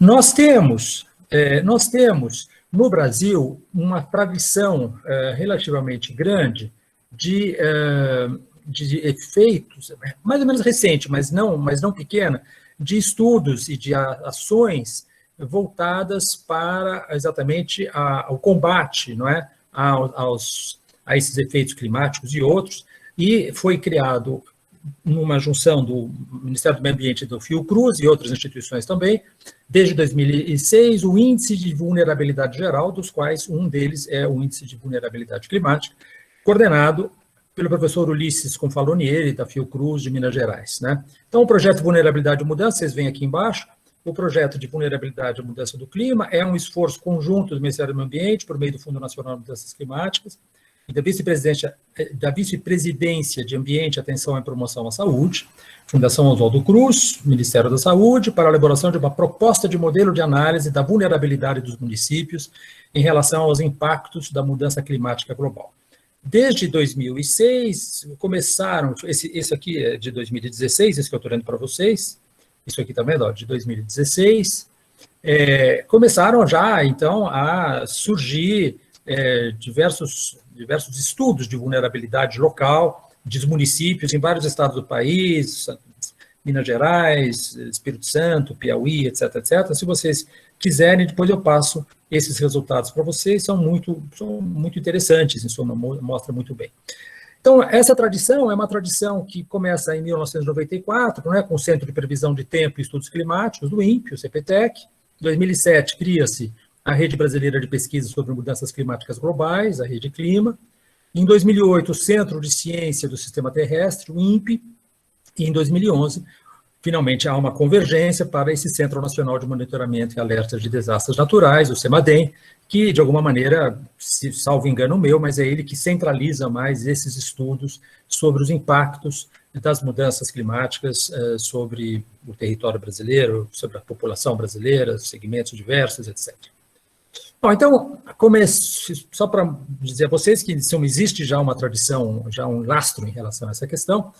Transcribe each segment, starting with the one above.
Nós temos no Brasil uma tradição relativamente grande de efeitos, mais ou menos recente, mas não pequena, de estudos e de ações voltadas para exatamente ao combate, não é? A esses efeitos climáticos e outros, e foi criado numa junção do Ministério do Meio Ambiente e do Fiocruz e outras instituições também, desde 2006, o Índice de Vulnerabilidade Geral, dos quais um deles é o Índice de Vulnerabilidade Climática, coordenado pelo professor Ulisses Confalonieri, da Fiocruz, de Minas Gerais, né? Então, o projeto de Vulnerabilidade e Mudança, vocês veem aqui embaixo, o projeto de Vulnerabilidade e Mudança do Clima é um esforço conjunto do Ministério do Meio Ambiente, por meio do Fundo Nacional de Mudanças Climáticas, e da Vice-Presidência de Ambiente, Atenção e Promoção à Saúde, Fundação Oswaldo Cruz, Ministério da Saúde, para a elaboração de uma proposta de modelo de análise da vulnerabilidade dos municípios em relação aos impactos da mudança climática global. Desde 2006, começaram, esse aqui é de 2016, esse que eu estou lendo para vocês, isso aqui também é de 2016, começaram já, então, a surgir diversos estudos de vulnerabilidade local, dos municípios em vários estados do país, Minas Gerais, Espírito Santo, Piauí, etc., etc. Se vocês quiserem, depois eu passo esses resultados para vocês, são muito interessantes, em suma, mostra muito bem. Então, essa tradição é uma tradição que começa em 1994, né, com o Centro de Previsão de Tempo e Estudos Climáticos, do INPE, o CPTEC. Em 2007, cria-se a Rede Brasileira de Pesquisa sobre Mudanças Climáticas Globais, a Rede Clima. Em 2008, o Centro de Ciência do Sistema Terrestre, o INPE. E em 2011, finalmente há uma convergência para esse Centro Nacional de Monitoramento e Alertas de Desastres Naturais, o CEMADEM, que, de alguma maneira, se salvo engano meu, mas é ele que centraliza mais esses estudos sobre os impactos das mudanças climáticas sobre o território brasileiro, sobre a população brasileira, segmentos diversos, etc. Bom, então, só para dizer a vocês que existe já uma tradição, já um lastro em relação a essa questão,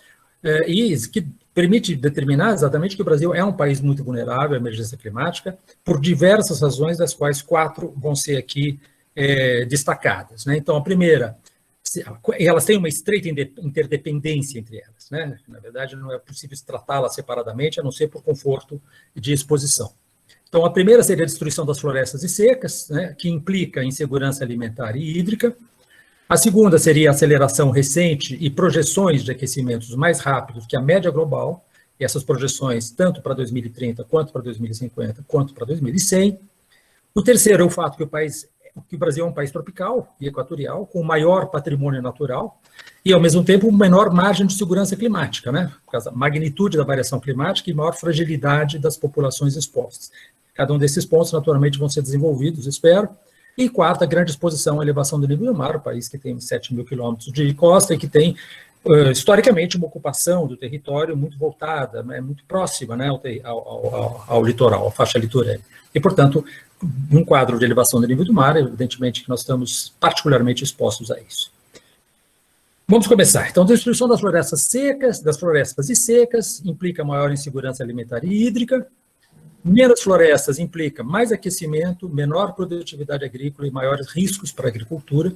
e que permite determinar exatamente que o Brasil é um país muito vulnerável à emergência climática, por diversas razões, das quais 4 vão ser aqui destacadas, né? Então, a primeira, elas têm uma estreita interdependência entre elas, né? Na verdade, não é possível tratá-las separadamente, a não ser por conforto de exposição. Então, a primeira seria a destruição das florestas e secas, né, que implica insegurança alimentar e hídrica. A segunda seria a aceleração recente e projeções de aquecimentos mais rápidos que a média global, e essas projeções tanto para 2030, quanto para 2050, quanto para 2100. O terceiro é o fato que o Brasil é um país tropical e equatorial, com maior patrimônio natural, e, ao mesmo tempo, menor margem de segurança climática, né, por causa da magnitude da variação climática e maior fragilidade das populações expostas. Cada um desses pontos, naturalmente, vão ser desenvolvidos, espero. E quarta, grande exposição à elevação do nível do mar, o país que tem 7 mil quilômetros de costa e que tem, historicamente, uma ocupação do território muito voltada, muito próxima, né, ao litoral, à faixa litorânea. E, portanto, num quadro de elevação do nível do mar, evidentemente que nós estamos particularmente expostos a isso. Vamos começar. Então, a destruição das florestas e secas, implica maior insegurança alimentar e hídrica. Menos florestas implica mais aquecimento, menor produtividade agrícola e maiores riscos para a agricultura.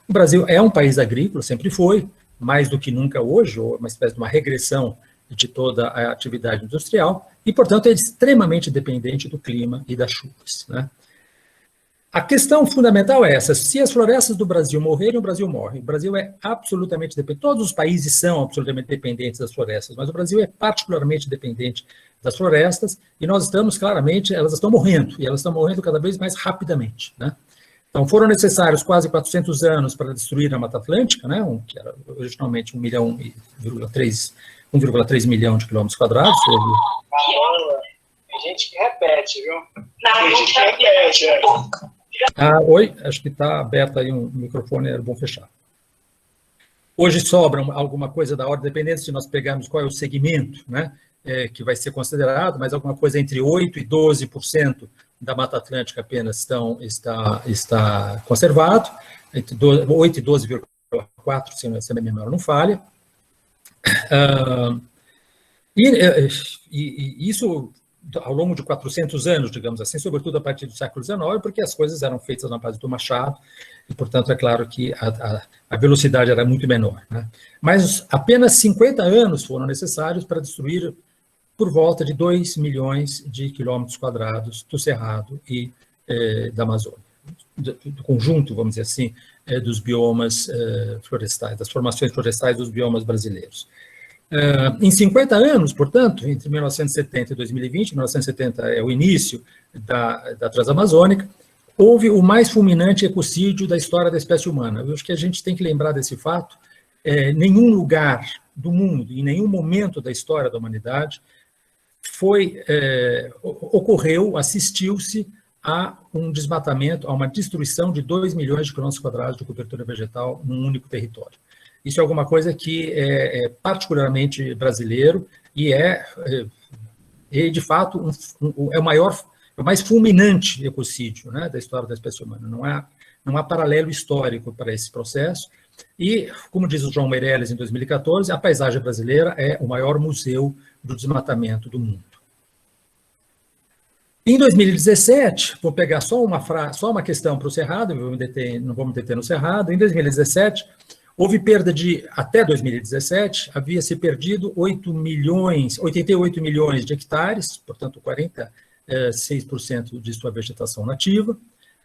O Brasil é um país agrícola, sempre foi, mais do que nunca hoje, ou uma espécie de uma regressão de toda a atividade industrial, e, portanto, é extremamente dependente do clima e das chuvas, né? A questão fundamental é essa: se as florestas do Brasil morrerem, o Brasil morre. O Brasil é absolutamente dependente, todos os países são absolutamente dependentes das florestas, mas o Brasil é particularmente dependente das florestas, e nós estamos, claramente, elas estão morrendo, e elas estão morrendo cada vez mais rapidamente, né? Então, foram necessários quase 400 anos para destruir a Mata Atlântica, né, que era originalmente 1,3 milhão de quilômetros quadrados. Tem gente que repete, viu? Tem gente que repete, Oi, acho que está aberto aí um microfone, era bom fechar. Hoje sobra alguma coisa da ordem, dependendo se nós pegarmos qual é o segmento, né, que vai ser considerado, mas alguma coisa entre 8% e 12% da Mata Atlântica apenas está conservado, entre 8% e 12,4%, se a minha memória não falha. E isso ao longo de 400 anos, digamos assim, sobretudo a partir do século XIX, porque as coisas eram feitas na base do machado, e, portanto, é claro que a velocidade era muito menor, né? Mas apenas 50 anos foram necessários para destruir por volta de 2 milhões de quilômetros quadrados do Cerrado e da Amazônia, do conjunto, vamos dizer assim, dos biomas florestais, das formações florestais dos biomas brasileiros. Em 50 anos, portanto, entre 1970 e 2020, 1970 é o início da Transamazônica, houve o mais fulminante ecocídio da história da espécie humana. Eu acho que a gente tem que lembrar desse fato. Nenhum lugar do mundo, em nenhum momento da história da humanidade, ocorreu, assistiu-se a um desmatamento, a uma destruição de 2 milhões de quilômetros quadrados de cobertura vegetal num único território. Isso é alguma coisa que é particularmente brasileiro e de fato, é o mais fulminante ecocídio, né, da história da espécie humana. Não há paralelo histórico para esse processo. E, como diz o João Meirelles em 2014, a paisagem brasileira é o maior museu do desmatamento do mundo. Em 2017, vou pegar só uma questão para o Cerrado, não vou me deter no Cerrado. Em 2017, houve perda até 2017, havia-se perdido 88 milhões de hectares, portanto, 46% de sua vegetação nativa.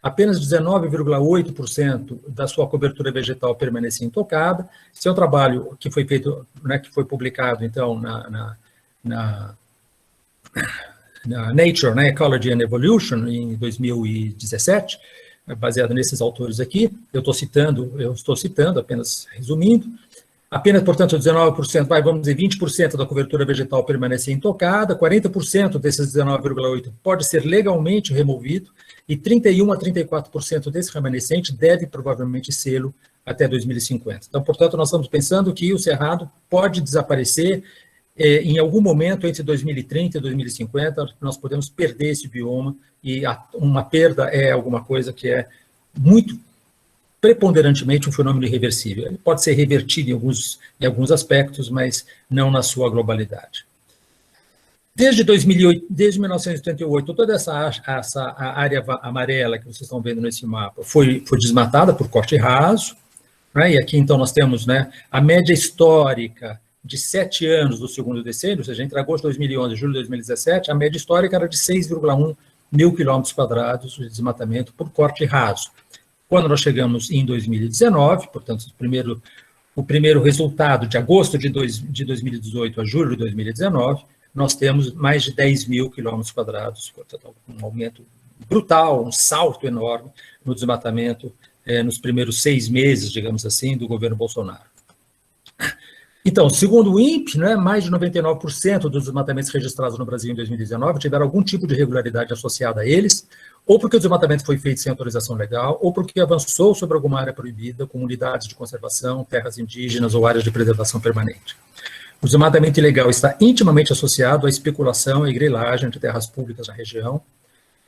Apenas 19,8% da sua cobertura vegetal permanecia intocada. Esse é um trabalho que foi feito, né, que foi publicado, então, na Nature, né, Ecology and Evolution, em 2017, baseado nesses autores aqui. Eu estou citando, apenas resumindo. Apenas, portanto, 19%, vamos dizer, 20% da cobertura vegetal permanecia intocada, 40% desses 19,8% pode ser legalmente removido, e 31% a 34% desse remanescente deve provavelmente sê-lo até 2050. Então, portanto, nós estamos pensando que o Cerrado pode desaparecer em algum momento entre 2030 e 2050, nós podemos perder esse bioma, e uma perda é alguma coisa que é muito preponderantemente um fenômeno irreversível. Ele pode ser revertido em alguns aspectos, mas não na sua globalidade. Desde 1988, toda essa área amarela que vocês estão vendo nesse mapa foi desmatada por corte raso, né? E aqui, então, nós temos, né, a média histórica de 7 anos do segundo decênio, ou seja, entre agosto de 2011 e julho de 2017, a média histórica era de 6,1 mil quilômetros quadrados de desmatamento por corte raso. Quando nós chegamos em 2019, portanto, o primeiro resultado de agosto de 2018 a julho de 2019, nós temos mais de 10 mil quilômetros quadrados, portanto, um aumento brutal, um salto enorme no desmatamento nos primeiros 6 meses, digamos assim, do governo Bolsonaro. Então, segundo o INPE, né, mais de 99% dos desmatamentos registrados no Brasil em 2019 tiveram algum tipo de irregularidade associada a eles, ou porque o desmatamento foi feito sem autorização legal, ou porque avançou sobre alguma área proibida, como unidades de conservação, terras indígenas ou áreas de preservação permanente. O desmatamento ilegal está intimamente associado à especulação e grilagem de terras públicas na região.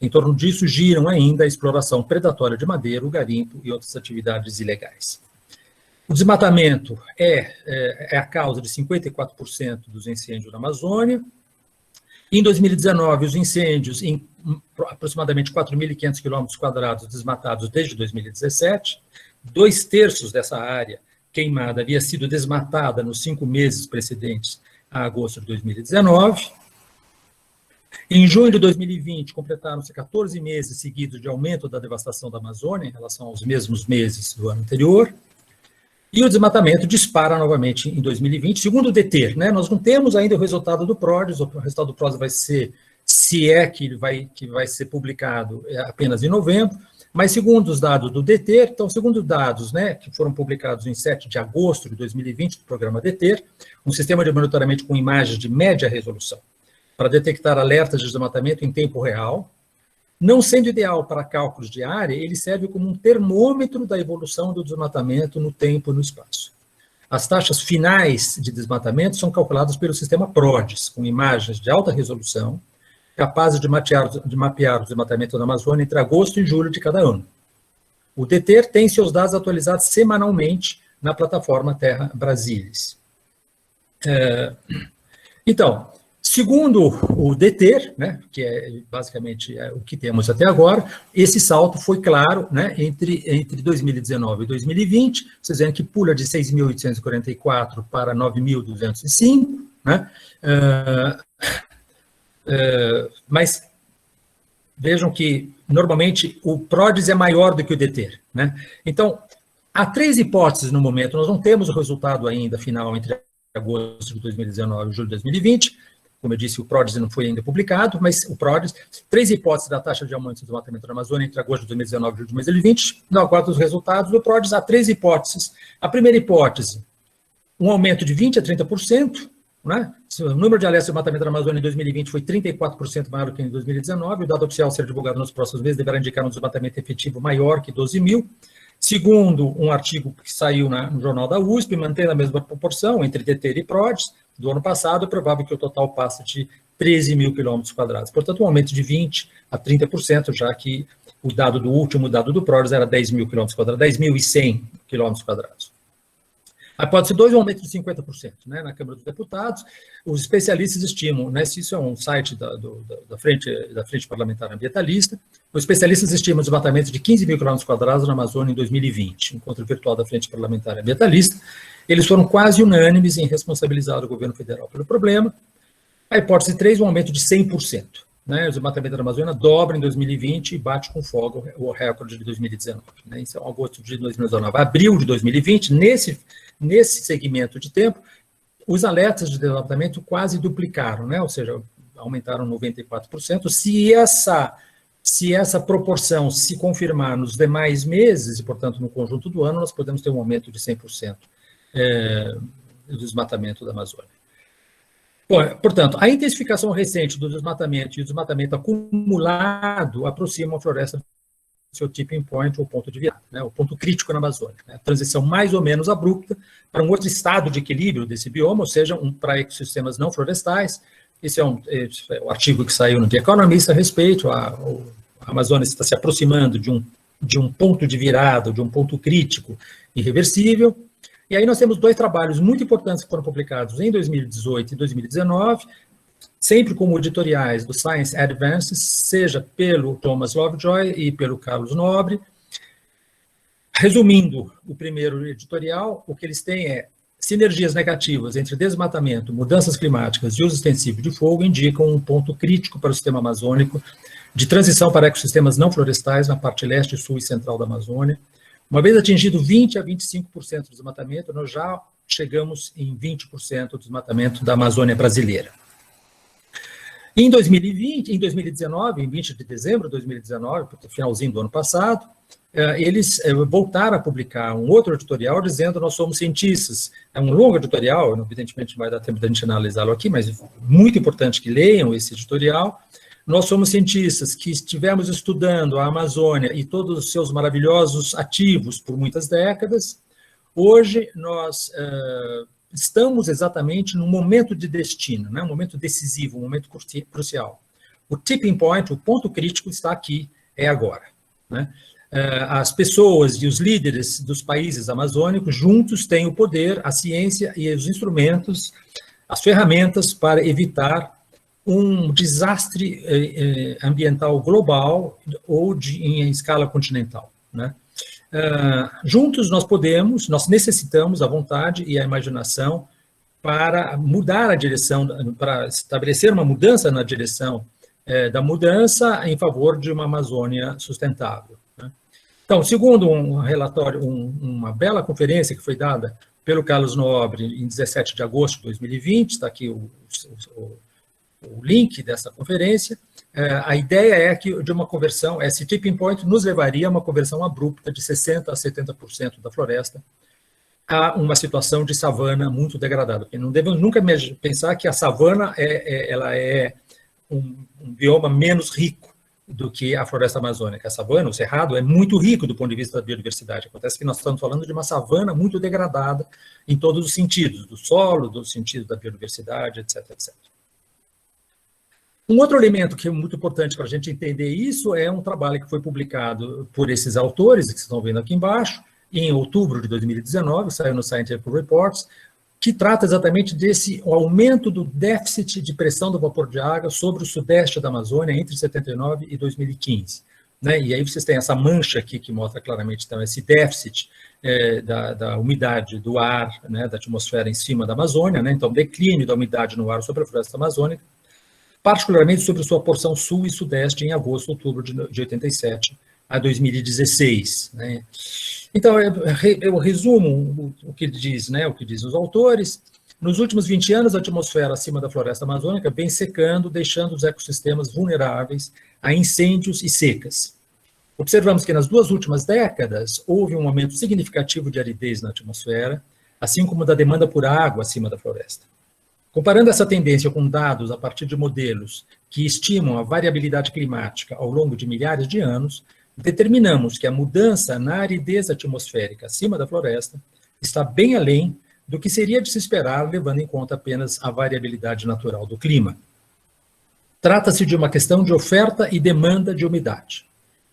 Em torno disso giram ainda a exploração predatória de madeira, o garimpo e outras atividades ilegais. O desmatamento é a causa de 54% dos incêndios na Amazônia. Em 2019, os incêndios em aproximadamente 4.500 quilômetros quadrados desmatados desde 2017, 2/3 dessa área queimada havia sido desmatada nos 5 meses precedentes a agosto de 2019. Em junho de 2020, completaram-se 14 meses seguidos de aumento da devastação da Amazônia em relação aos mesmos meses do ano anterior. E o desmatamento dispara novamente em 2020, segundo o DETER, né? Nós não temos ainda o resultado do PRODES, o resultado do PRODES vai ser, se é que vai ser publicado apenas em novembro, mas segundo os dados do DETER, então, segundo dados, né, que foram publicados em 7 de agosto de 2020, do programa DETER, um sistema de monitoramento com imagens de média resolução, para detectar alertas de desmatamento em tempo real. Não sendo ideal para cálculos de área, ele serve como um termômetro da evolução do desmatamento no tempo e no espaço. As taxas finais de desmatamento são calculadas pelo sistema PRODES, com imagens de alta resolução, capazes de mapear o desmatamento da Amazônia entre agosto e julho de cada ano. O DETER tem seus dados atualizados semanalmente na plataforma Terra Brasilis. Então, Segundo o DETER, né, que é basicamente o que temos até agora, esse salto foi claro, né, entre 2019 e 2020, vocês veem que pula de 6.844 para 9.205, né, mas vejam que, normalmente, o PRODES é maior do que o DETER, né? Então, há 3 hipóteses no momento, nós não temos o resultado ainda final entre agosto de 2019 e julho de 2020, como eu disse, o PRODES não foi ainda publicado, mas o PRODES, 3 hipóteses da taxa de aumento do desmatamento da Amazônia entre agosto de 2019 e julho de 2020, não aguardo os resultados do PRODES, há 3 hipóteses. A primeira hipótese, um aumento de 20% a 30%, né? O número de alertas de desmatamento da Amazônia em 2020 foi 34% maior do que em 2019, o dado oficial a ser divulgado nos próximos meses deverá indicar um desmatamento efetivo maior que 12 mil. Segundo um artigo que saiu no Jornal da USP, mantendo a mesma proporção entre DETER e PRODES do ano passado, é provável que o total passe de 13 mil quilômetros quadrados. Portanto, um aumento de 20% a 30%, já que o último dado do PRODES era 10 mil quilômetros quadrados, 10.100 quilômetros quadrados. A hipótese 2, um aumento de 50%, né, na Câmara dos Deputados. Os especialistas estimam, né, se isso é um site da Frente Parlamentar Ambientalista, os especialistas estimam o desmatamento de 15 mil quilômetros quadrados na Amazônia em 2020, encontro virtual da Frente Parlamentar Ambientalista. Eles foram quase unânimes em responsabilizar o governo federal pelo problema. A hipótese 3, um aumento de 100%. Né, o desmatamento da Amazônia dobra em 2020 e bate com folga o recorde de 2019. Né, isso é agosto de 2019. Abril de 2020, nesse segmento de tempo, os alertas de desmatamento quase duplicaram, né, ou seja, aumentaram 94%. Se essa proporção se confirmar nos demais meses, e portanto no conjunto do ano, nós podemos ter um aumento de 100% do desmatamento da Amazônia. Bom, portanto, a intensificação recente do desmatamento e o desmatamento acumulado aproximam a floresta do seu tipping point, ou ponto de virada, né, o ponto crítico na Amazônia. Né, a transição mais ou menos abrupta para um outro estado de equilíbrio desse bioma, ou seja, para ecossistemas não florestais. Esse é o artigo que saiu no The Economist a respeito. A Amazônia está se aproximando de um ponto de virada, de um ponto crítico irreversível. E aí nós temos 2 trabalhos muito importantes que foram publicados em 2018 e 2019, sempre como editoriais do Science Advances, seja pelo Thomas Lovejoy e pelo Carlos Nobre. Resumindo o primeiro editorial, o que eles têm é: sinergias negativas entre desmatamento, mudanças climáticas e uso extensivo de fogo indicam um ponto crítico para o sistema amazônico de transição para ecossistemas não florestais na parte leste, sul e central da Amazônia. Uma vez atingido 20% a 25% do desmatamento, nós já chegamos em 20% do desmatamento da Amazônia brasileira. Em 2019, em 20 de dezembro de 2019, finalzinho do ano passado, eles voltaram a publicar um outro editorial dizendo: nós somos cientistas. É um longo editorial, evidentemente não vai dar tempo de a gente analisá-lo aqui, mas é muito importante que leiam esse editorial. Nós somos cientistas que estivemos estudando a Amazônia e todos os seus maravilhosos ativos por muitas décadas. Hoje nós estamos exatamente num momento de destino, né? Um momento decisivo, um momento crucial. O tipping point, o ponto crítico, está aqui, é agora. Né? As pessoas e os líderes dos países amazônicos juntos têm o poder, a ciência e os instrumentos, as ferramentas para evitar um desastre ambiental global ou em escala continental. Né? Juntos nós necessitamos a vontade e a imaginação para mudar a direção, para estabelecer uma mudança na direção da mudança em favor de uma Amazônia sustentável. Né? Então, segundo um relatório, uma bela conferência que foi dada pelo Carlos Nobre em 17 de agosto de 2020, está aqui o link dessa conferência, a ideia é que de uma conversão, esse tipping point nos levaria a uma conversão abrupta de 60% a 70% da floresta a uma situação de savana muito degradada. Não devemos nunca pensar que a savana ela é um bioma menos rico do que a floresta amazônica. A savana, o cerrado, é muito rico do ponto de vista da biodiversidade. Acontece que nós estamos falando de uma savana muito degradada em todos os sentidos, do solo, do sentido da biodiversidade, etc, etc. Um outro elemento que é muito importante para a gente entender isso é um trabalho que foi publicado por esses autores, que vocês estão vendo aqui embaixo, em outubro de 2019, saiu no Scientific Reports, que trata exatamente desse aumento do déficit de pressão do vapor de água sobre o sudeste da Amazônia entre 79 e 2015. Né? E aí vocês têm essa mancha aqui que mostra claramente então, esse déficit da umidade do ar, né, da atmosfera em cima da Amazônia, né? Então declínio da umidade no ar sobre a floresta amazônica, particularmente sobre sua porção sul e sudeste em agosto, outubro de 87 a 2016. Né? Então, eu resumo o que diz, né, o que dizem os autores. Nos últimos 20 anos, a atmosfera acima da floresta amazônica vem secando, deixando os ecossistemas vulneráveis a incêndios e secas. Observamos que nas 2 últimas décadas houve um aumento significativo de aridez na atmosfera, assim como da demanda por água acima da floresta. Comparando essa tendência com dados a partir de modelos que estimam a variabilidade climática ao longo de milhares de anos, determinamos que a mudança na aridez atmosférica acima da floresta está bem além do que seria de se esperar, levando em conta apenas a variabilidade natural do clima. Trata-se de uma questão de oferta e demanda de umidade.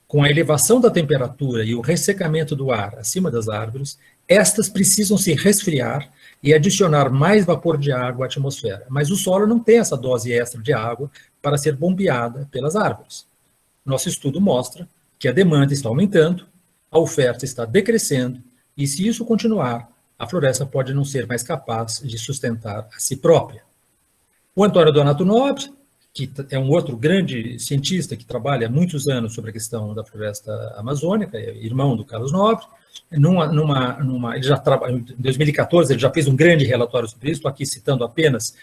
Com a elevação da temperatura e o ressecamento do ar acima das árvores, estas precisam se resfriar e adicionar mais vapor de água à atmosfera, mas o solo não tem essa dose extra de água para ser bombeada pelas árvores. Nosso estudo mostra que a demanda está aumentando, a oferta está decrescendo, e se isso continuar, a floresta pode não ser mais capaz de sustentar a si própria. O Antônio Donato Nobre, que é um outro grande cientista que trabalha há muitos anos sobre a questão da floresta amazônica, é irmão do Carlos Nobre, ele já em 2014 ele já fez um grande relatório sobre isso, estou aqui citando apenas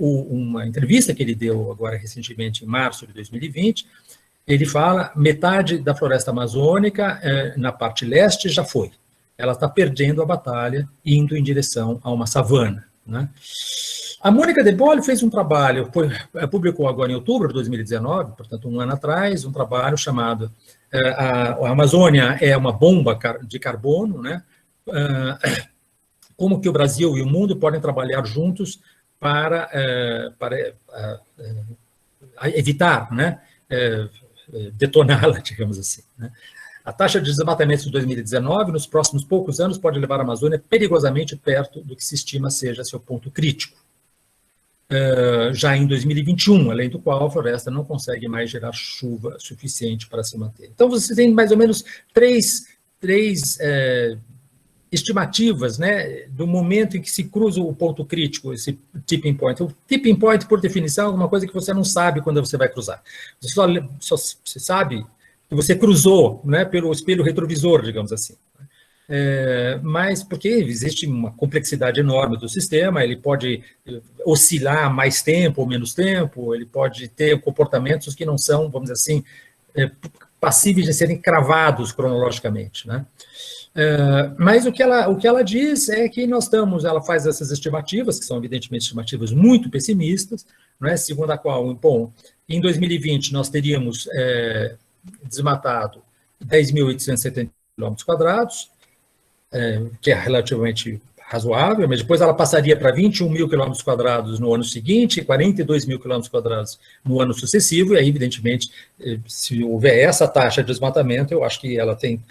uma entrevista que ele deu agora recentemente, em março de 2020, ele fala, metade da floresta amazônica na parte leste já foi. Ela está perdendo a batalha, indo em direção a uma savana. Né? A Mônica De Bolle fez um trabalho, publicou agora em outubro de 2019, portanto um ano atrás, um trabalho chamado A Amazônia é uma bomba de carbono, né? Como que o Brasil e o mundo podem trabalhar juntos para evitar, né? Detoná-la, digamos assim. Né? A taxa de desmatamento de 2019, nos próximos poucos anos, pode levar a Amazônia perigosamente perto do que se estima seja seu ponto crítico. Já em 2021, além do qual a floresta não consegue mais gerar chuva suficiente para se manter. Então, você tem mais ou menos três estimativas, né, do momento em que se cruza o ponto crítico, esse tipping point. O tipping point, por definição, é alguma coisa que você não sabe quando você vai cruzar. Você sabe que você cruzou, né, pelo espelho retrovisor, digamos assim. Mas porque existe uma complexidade enorme do sistema, ele pode oscilar mais tempo ou menos tempo, ele pode ter comportamentos que não são, vamos dizer assim, passíveis de serem cravados cronologicamente, né? Mas o que ela diz é que ela faz essas estimativas, que são evidentemente estimativas muito pessimistas, né, segundo a qual, bom, em 2020 nós teríamos desmatado 10.870 km², que é relativamente razoável, mas depois ela passaria para 21.000 km² no ano seguinte, 42.000 km² no ano sucessivo, e aí, evidentemente, se houver essa taxa de desmatamento, eu acho que ela tem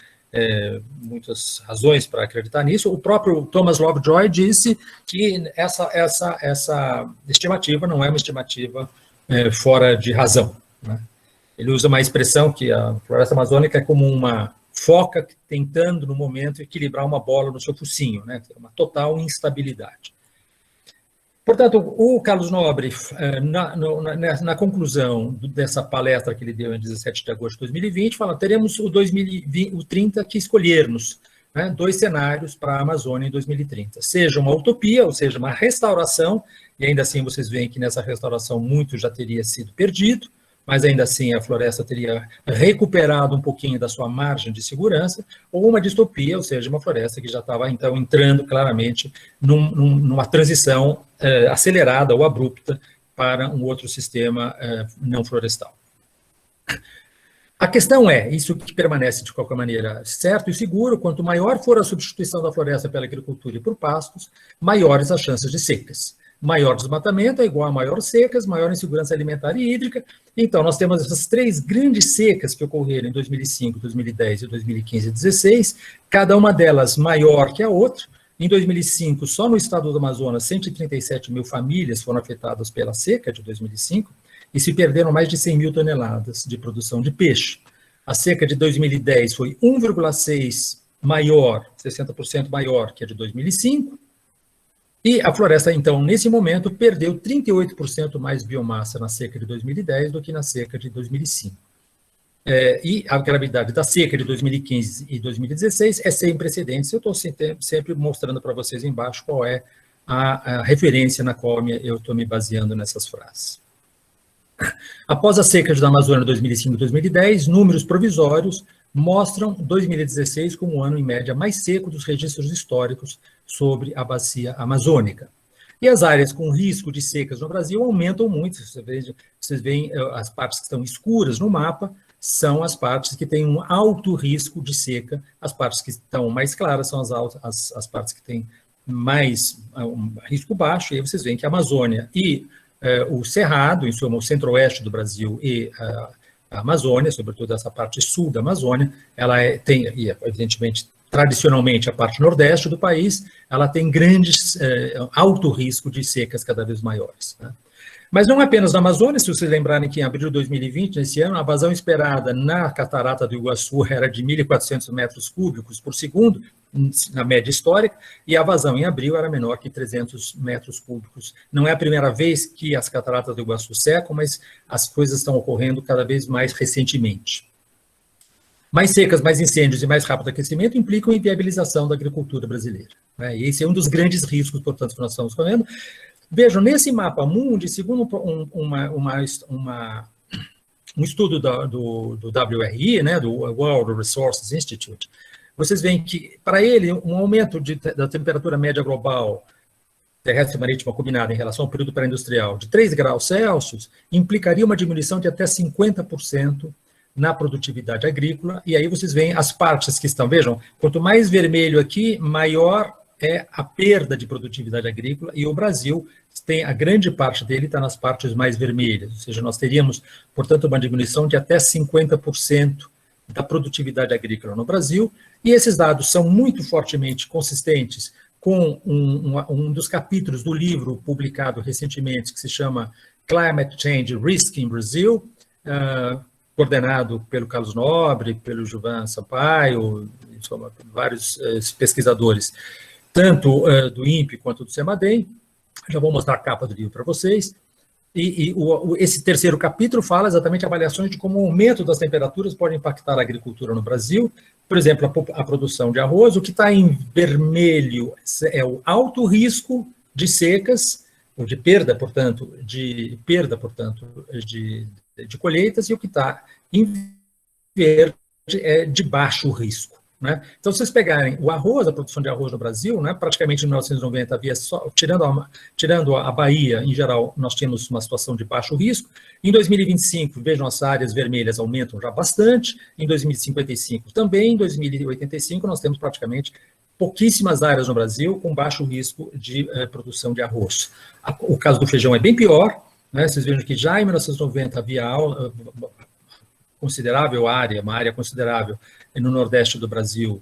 muitas razões para acreditar nisso. O próprio Thomas Lovejoy disse que essa estimativa não é uma estimativa fora de razão. Né? Ele usa uma expressão que a floresta amazônica é como uma foca tentando, no momento, equilibrar uma bola no seu focinho, né? Uma total instabilidade. Portanto, o Carlos Nobre, na conclusão dessa palestra que ele deu em 17 de agosto de 2020, fala: teremos o 2030 que escolhermos, né, 2 cenários para a Amazônia em 2030. Seja uma utopia, ou seja, uma restauração, e ainda assim vocês veem que nessa restauração muito já teria sido perdido, mas ainda assim a floresta teria recuperado um pouquinho da sua margem de segurança, ou uma distopia, ou seja, uma floresta que já estava, então, entrando claramente numa transição acelerada ou abrupta para um outro sistema não florestal. A questão é, isso que permanece de qualquer maneira certo e seguro, quanto maior for a substituição da floresta pela agricultura e por pastos, maiores as chances de secas. Maior desmatamento é igual a maior secas, maior insegurança alimentar e hídrica. Então, nós temos essas 3 grandes secas que ocorreram em 2005, 2010 e 2015 e 2016, cada uma delas maior que a outra, Em 2005, só no estado do Amazonas, 137 mil famílias foram afetadas pela seca de 2005 e se perderam mais de 100 mil toneladas de produção de peixe. A seca de 2010 foi 1,6 maior, 60% maior que a de 2005, e a floresta, então, nesse momento, perdeu 38% mais biomassa na seca de 2010 do que na seca de 2005. E a gravidade da seca de 2015 e 2016 é sem precedentes. Eu estou sempre mostrando para vocês embaixo qual é a referência na qual eu estou me baseando nessas frases. Após a seca da Amazônia 2005 e 2010, números provisórios mostram 2016 como o ano, em média, mais seco dos registros históricos sobre a bacia amazônica. E as áreas com risco de secas no Brasil aumentam muito. Vocês veem as partes que estão escuras no mapa, são as partes que têm um alto risco de seca, as partes que estão mais claras são as partes que têm mais um risco baixo, e aí vocês veem que a Amazônia e o Cerrado, em suma, o centro-oeste do Brasil e a Amazônia, sobretudo essa parte sul da Amazônia, ela tem, e evidentemente, tradicionalmente a parte nordeste do país, ela tem alto risco de secas cada vez maiores, né? Mas não apenas na Amazônia, se vocês lembrarem que em abril de 2020, nesse ano, a vazão esperada na Catarata do Iguaçu era de 1.400 metros cúbicos por segundo, na média histórica, e a vazão em abril era menor que 300 metros cúbicos. Não é a primeira vez que as Cataratas do Iguaçu secam, mas as coisas estão ocorrendo cada vez mais recentemente. Mais secas, mais incêndios e mais rápido aquecimento implicam inviabilização da agricultura brasileira, né? E esse é um dos grandes riscos, portanto, que nós estamos correndo. Vejam, nesse mapa mundi, segundo um estudo do WRI, né, do World Resources Institute, vocês veem que, para ele, um aumento da temperatura média global terrestre e marítima combinada em relação ao período pré-industrial de 3 graus Celsius implicaria uma diminuição de até 50% na produtividade agrícola, e aí vocês veem as partes que estão, vejam, quanto mais vermelho aqui, maior é a perda de produtividade agrícola, e o Brasil tem, a grande parte dele está nas partes mais vermelhas, ou seja, nós teríamos, portanto, uma diminuição de até 50% da produtividade agrícola no Brasil, e esses dados são muito fortemente consistentes com um dos capítulos do livro publicado recentemente, que se chama Climate Change Risk in Brazil, coordenado pelo Carlos Nobre, pelo Gilvan Sampaio, vários pesquisadores, tanto do INPE quanto do CEMADEM. Já vou mostrar a capa do livro para vocês. Esse terceiro capítulo fala exatamente avaliações de como o aumento das temperaturas pode impactar a agricultura no Brasil. Por exemplo, a produção de arroz. O que está em vermelho é o alto risco de secas, ou de perda, portanto, de colheitas, e o que está em verde é de baixo risco, né? Então, se vocês pegarem o arroz, a produção de arroz no Brasil, né, praticamente em 1990 havia só, tirando a Bahia, em geral, nós tínhamos uma situação de baixo risco. Em 2025, vejam, as áreas vermelhas aumentam já bastante, em 2055 também, em 2085 nós temos praticamente pouquíssimas áreas no Brasil com baixo risco de produção de arroz. O caso do feijão é bem pior, né? Vocês vejam que já em 1990 havia considerável área, uma área considerável no nordeste do Brasil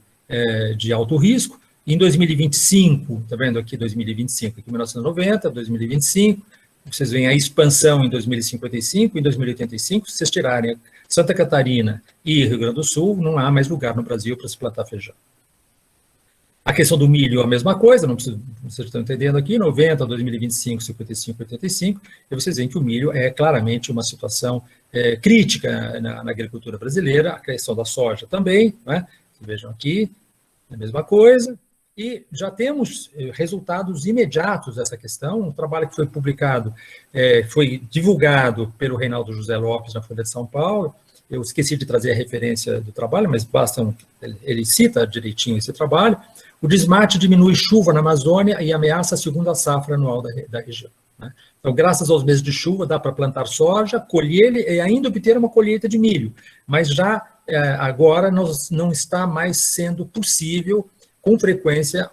de alto risco. Em 2025, está vendo aqui 2025, aqui 1990, 2025, vocês veem a expansão em 2055, em 2085, se vocês tirarem Santa Catarina e Rio Grande do Sul, não há mais lugar no Brasil para se plantar feijão. A questão do milho é a mesma coisa, não precisa, vocês estão entendendo aqui, 90, 2025, 55, 85, e vocês veem que o milho é claramente uma situação crítica na agricultura brasileira, a questão da soja também, né? Vejam aqui, a mesma coisa, e já temos resultados imediatos dessa questão. Um trabalho que foi publicado, foi divulgado pelo Reinaldo José Lopes na Folha de São Paulo. Eu esqueci de trazer a referência do trabalho, mas ele cita direitinho esse trabalho. O desmate diminui chuva na Amazônia e ameaça a segunda safra anual da região, né? Então, graças aos meses de chuva, dá para plantar soja, colher e ainda obter uma colheita de milho, mas já agora não está mais sendo possível, com frequência,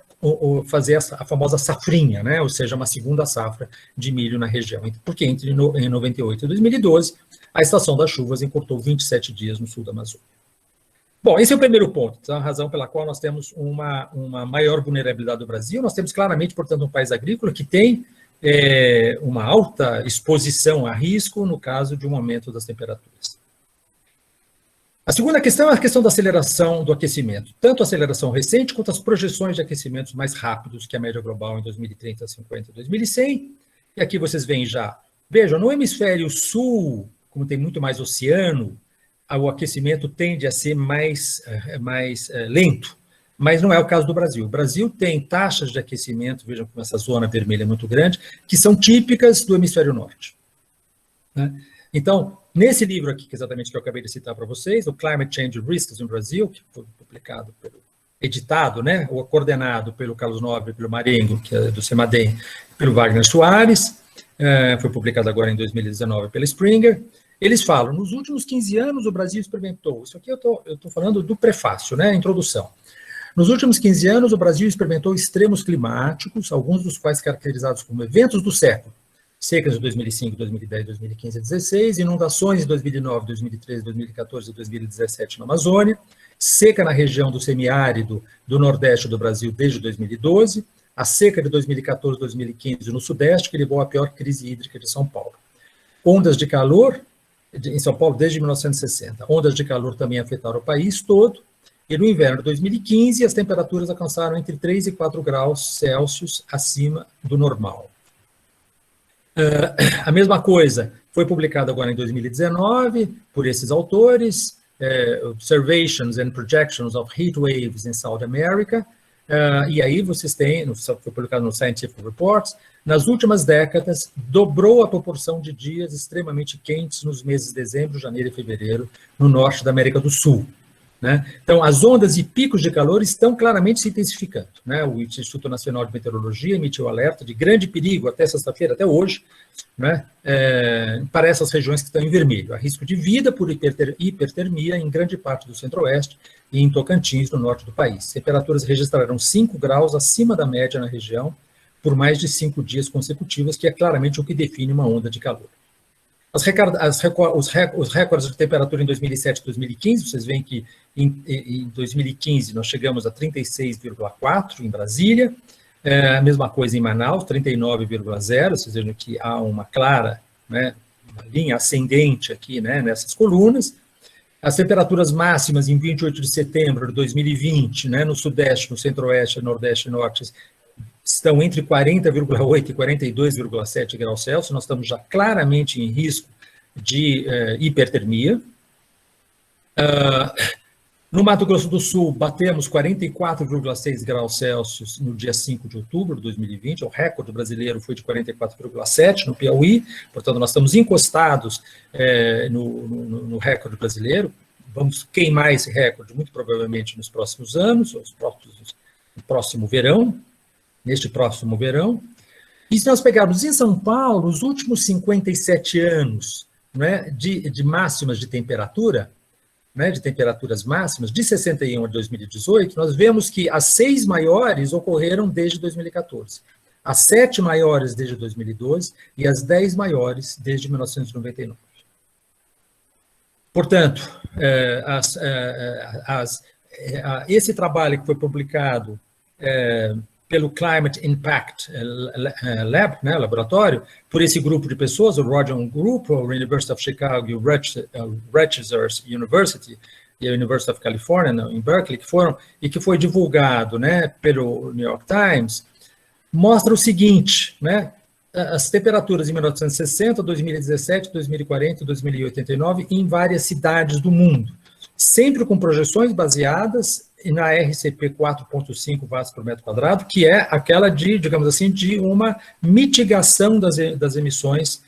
fazer a famosa safrinha, né? Ou seja, uma segunda safra de milho na região, porque em 98 e 2012, a estação das chuvas encurtou 27 dias no sul da Amazônia. Bom, esse é o primeiro ponto, então, a razão pela qual nós temos uma maior vulnerabilidade do Brasil. Nós temos claramente, portanto, um país agrícola que tem uma alta exposição a risco no caso de um aumento das temperaturas. A segunda questão é a questão da aceleração do aquecimento, tanto a aceleração recente quanto as projeções de aquecimentos mais rápidos que a média global em 2030, 50 e 2100. E aqui vocês veem já, vejam, no hemisfério sul, como tem muito mais oceano, o aquecimento tende a ser mais lento, mas não é o caso do Brasil. O Brasil tem taxas de aquecimento, vejam como essa zona vermelha é muito grande, que são típicas do hemisfério norte. Né? Então, nesse livro aqui, que exatamente que eu acabei de citar para vocês, o Climate Change Risks no Brasil, que foi publicado, editado, né, ou coordenado pelo Carlos Nobre, pelo Marengo, que é do CEMADEM, pelo Wagner Soares, foi publicado agora em 2019 pela Springer. Eles falam, nos últimos 15 anos o Brasil experimentou, isso aqui eu estou falando do prefácio, né, introdução. Nos últimos 15 anos o Brasil experimentou extremos climáticos, alguns dos quais caracterizados como eventos do século. Secas de 2005, 2010, 2015 e 2016, inundações de 2009, 2013, 2014 e 2017 na Amazônia, seca na região do semiárido do Nordeste do Brasil desde 2012, a seca de 2014, 2015 no Sudeste, que levou à pior crise hídrica de São Paulo. Ondas de calor em São Paulo desde 1960. Ondas de calor também afetaram o país todo, e no inverno de 2015 as temperaturas alcançaram entre 3 e 4 graus Celsius acima do normal. A mesma coisa foi publicada agora em 2019 por esses autores, Observations and Projections of Heat Waves in South America, e aí vocês têm, foi publicado no Scientific Reports, nas últimas décadas dobrou a proporção de dias extremamente quentes nos meses de dezembro, janeiro e fevereiro no norte da América do Sul. Né? Então, as ondas e picos de calor estão claramente se intensificando. Né? O Instituto Nacional de Meteorologia emitiu alerta de grande perigo até sexta-feira, até hoje, né? Para essas regiões que estão em vermelho. Há risco de vida por hipertermia em grande parte do centro-oeste e em Tocantins, no norte do país. Temperaturas registraram 5 graus acima da média na região por mais de 5 dias consecutivos, que é claramente o que define uma onda de calor. Os recordes de temperatura em 2007 e 2015, vocês veem que em 2015 nós chegamos a 36,4 em Brasília, a mesma coisa em Manaus, 39,0, vocês vejam que há uma clara, né, uma linha ascendente aqui, né, nessas colunas. As temperaturas máximas em 28 de setembro de 2020, né, no Sudeste, no Centro-Oeste, Nordeste e Norte, estão entre 40,8 e 42,7 graus Celsius, nós estamos já claramente em risco de hipertermia. No Mato Grosso do Sul, batemos 44,6 graus Celsius no dia 5 de outubro de 2020, o recorde brasileiro foi de 44,7 no Piauí, portanto nós estamos encostados no recorde brasileiro, vamos queimar esse recorde muito provavelmente nos próximos anos, no próximo verão, neste próximo verão. E se nós pegarmos em São Paulo, os últimos 57 anos, né, de máximas de temperatura, né, de temperaturas máximas, de 61 a 2018, nós vemos que as 6 maiores ocorreram desde 2014, as 7 maiores desde 2012 e as 10 maiores desde 1999. Portanto, esse trabalho que foi publicado pelo Climate Impact Lab, né, laboratório, por esse grupo de pessoas, o Rodgers Group, a University of Chicago e o Rutgers University e a University of California, em Berkeley, que foi divulgado, né, pelo New York Times, mostra o seguinte, né, as temperaturas em 1960, 2017, 2040 e 2089 em várias cidades do mundo, sempre com projeções baseadas na RCP 4.5 watts por metro quadrado, que é aquela de, digamos assim, de uma mitigação das emissões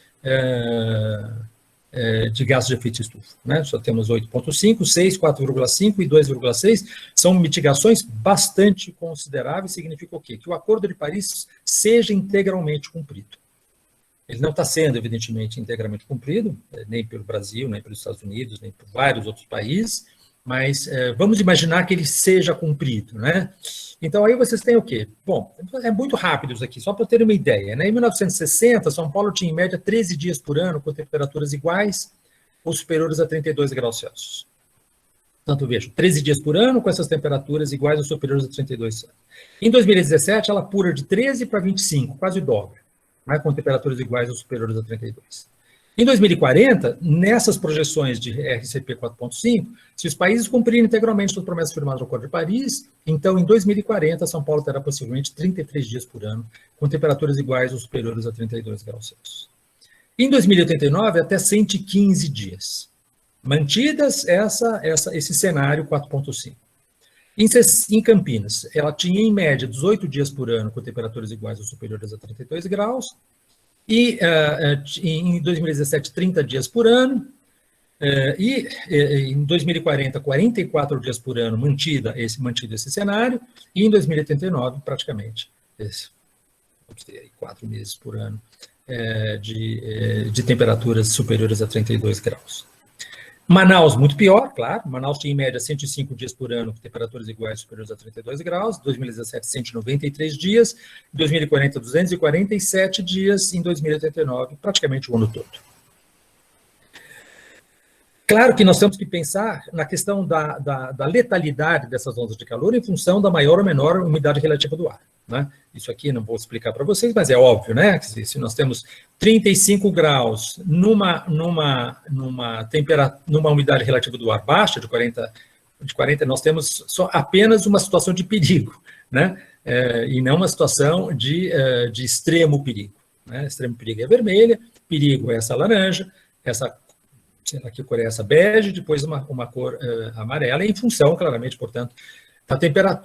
de gases de efeito estufa. Né? Só temos 8.5, 6, 4,5 e 2,6, são mitigações bastante consideráveis, significa o quê? Que o Acordo de Paris seja integralmente cumprido. Ele não está sendo, evidentemente, integralmente cumprido, nem pelo Brasil, nem pelos Estados Unidos, nem por vários outros países, mas vamos imaginar que ele seja cumprido, né? Então, aí vocês têm o quê? Bom, é muito rápido isso aqui, só para ter uma ideia, né? Em 1960, São Paulo tinha, em média, 13 dias por ano com temperaturas iguais ou superiores a 32 graus Celsius. Portanto, vejo, 13 dias por ano com essas temperaturas iguais ou superiores a 32 anos. Em 2017, ela pula de 13 para 25, quase dobra, né, com temperaturas iguais ou superiores a 32. Em 2040, nessas projeções de RCP 4.5, se os países cumprirem integralmente suas promessas firmadas no Acordo de Paris, então em 2040, São Paulo terá possivelmente 33 dias por ano, com temperaturas iguais ou superiores a 32 graus Celsius. Em 2089, até 115 dias. Mantidas esse cenário 4.5. Em Campinas, ela tinha em média 18 dias por ano com temperaturas iguais ou superiores a 32 graus, e em 2017, 30 dias por ano, e em 2040, 44 dias por ano mantido esse cenário, e em 2089, praticamente, 4 meses por ano de temperaturas superiores a 32 graus. Manaus, muito pior, claro. Manaus tinha em média 105 dias por ano com temperaturas iguais superiores a 32 graus. Em 2017, 193 dias. Em 2040, 247 dias. Em 2089, praticamente o ano todo. Claro que nós temos que pensar na questão da letalidade dessas ondas de calor em função da maior ou menor umidade relativa do ar, né? Isso aqui não vou explicar para vocês, mas é óbvio, né? Se nós temos 35 graus numa umidade relativa do ar baixa, de 40, nós temos apenas uma situação de perigo, né? E não uma situação de extremo perigo, né? Extremo perigo é vermelha, perigo é essa laranja, aqui a cor é essa bege, depois uma cor amarela, em função, claramente, portanto,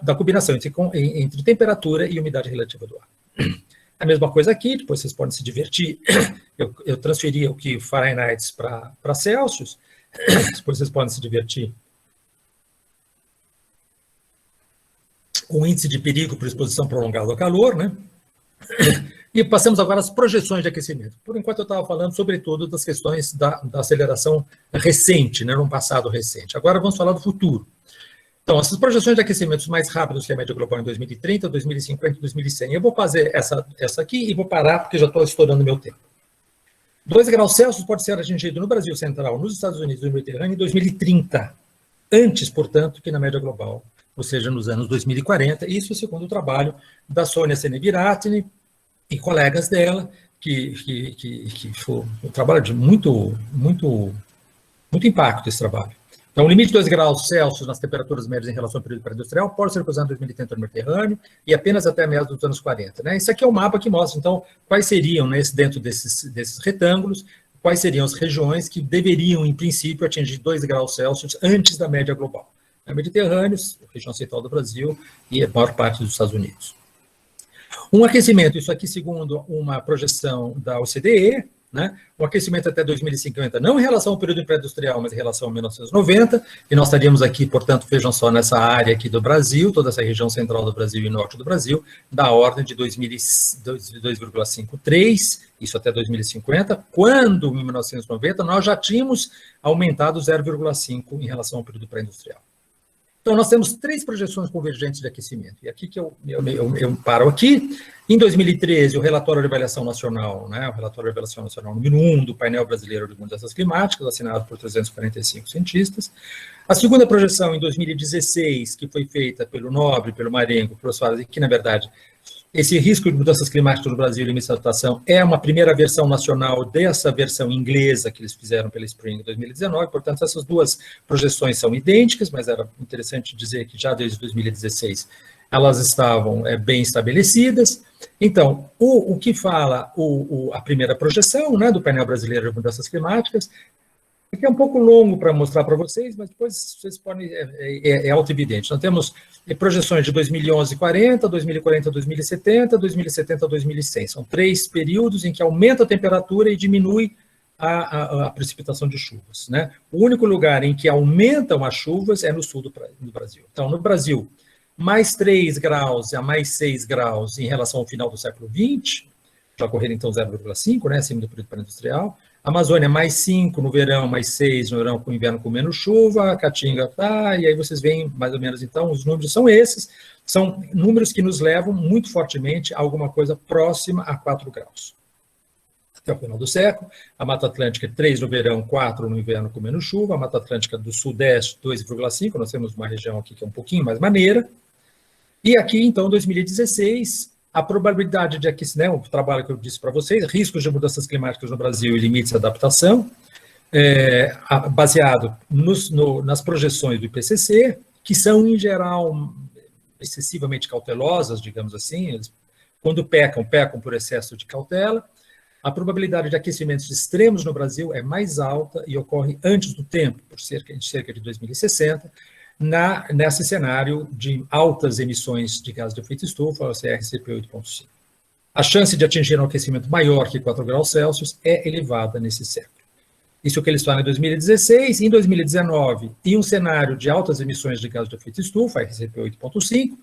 da combinação entre temperatura e umidade relativa do ar. A mesma coisa aqui, depois vocês podem se divertir. Eu transferi aqui Fahrenheit para Celsius, depois vocês podem se divertir. O índice de perigo por exposição prolongada ao calor, né? E passamos agora às projeções de aquecimento. Por enquanto eu estava falando, sobretudo, das questões da aceleração recente, né, num passado recente. Agora vamos falar do futuro. Então, essas projeções de aquecimentos mais rápidos que a média global em 2030, 2050 e 2100. Eu vou fazer essa aqui e vou parar, porque já estou estourando meu tempo. 2 graus Celsius pode ser atingido no Brasil Central, nos Estados Unidos e no Mediterrâneo em 2030. Antes, portanto, que na média global, ou seja, nos anos 2040. Isso segundo o trabalho da Sônia Seneviratne e colegas dela, que foi um trabalho de muito impacto esse trabalho. Então, o limite de 2 graus Celsius nas temperaturas médias em relação ao período pré-industrial pode ser cruzado em 2030 no Mediterrâneo e apenas até meados dos anos 40. Né? Isso aqui é um mapa que mostra, então, quais seriam, né, dentro desses retângulos, quais seriam as regiões que deveriam, em princípio, atingir 2 graus Celsius antes da média global. Mediterrâneo, região central do Brasil e a maior parte dos Estados Unidos. Um aquecimento, isso aqui segundo uma projeção da OCDE, né? Um aquecimento até 2050, não em relação ao período pré-industrial, mas em relação a 1990, e nós estaríamos aqui, portanto, vejam só, nessa área aqui do Brasil, toda essa região central do Brasil e norte do Brasil, da ordem de 2,53, isso até 2050, quando, em 1990, nós já tínhamos aumentado 0,5 em relação ao período pré-industrial. Então, nós temos 3 projeções convergentes de aquecimento. E aqui que eu paro aqui. Em 2013, o relatório de avaliação nacional, né, o relatório de avaliação nacional número 1 do painel brasileiro de mudanças climáticas, assinado por 345 cientistas. A segunda projeção, em 2016, que foi feita pelo Nobre, pelo Marengo, pelo Soares, e que, na verdade, esse risco de mudanças climáticas no Brasil e limites de adaptação é uma primeira versão nacional dessa versão inglesa que eles fizeram pela Spring 2019, portanto, essas duas projeções são idênticas, mas era interessante dizer que já desde 2016 elas estavam bem estabelecidas. Então, o que fala a primeira projeção, né, do painel brasileiro de mudanças climáticas, que é um pouco longo para mostrar para vocês, mas depois vocês podem, é auto-evidente. Nós temos projeções de 2011 40, 2040 2070, 2070 2100. São 3 períodos em que aumenta a temperatura e diminui a precipitação de chuvas, né? O único lugar em que aumentam as chuvas é no sul do Brasil. Então, no Brasil, mais 3 graus a mais 6 graus em relação ao final do século XX, já ocorreram então 0,5, né, acima do período pré-industrial. Amazônia, mais 5 no verão, mais 6 no verão, com inverno com menos chuva. Caatinga, e aí vocês veem mais ou menos, então, os números são esses. São números que nos levam muito fortemente a alguma coisa próxima a 4 graus. até o final do século. A Mata Atlântica, 3 no verão, 4 no inverno com menos chuva. A Mata Atlântica do Sudeste, 2,5. Nós temos uma região aqui que é um pouquinho mais maneira. E aqui, então, 2016, a probabilidade de aquecimento, o trabalho que eu disse para vocês, riscos de mudanças climáticas no Brasil e limites de adaptação, baseado nas projeções do IPCC, que são, em geral, excessivamente cautelosas, digamos assim. Eles, quando pecam por excesso de cautela. A probabilidade de aquecimentos extremos no Brasil é mais alta e ocorre antes do tempo, por cerca de 2060, nesse cenário de altas emissões de gases de efeito estufa, o CRCP 8.5. A chance de atingir um aquecimento maior que 4 graus Celsius é elevada nesse século. Isso é o que eles falam em 2016. Em 2019, em um cenário de altas emissões de gases de efeito estufa, RCP 8.5,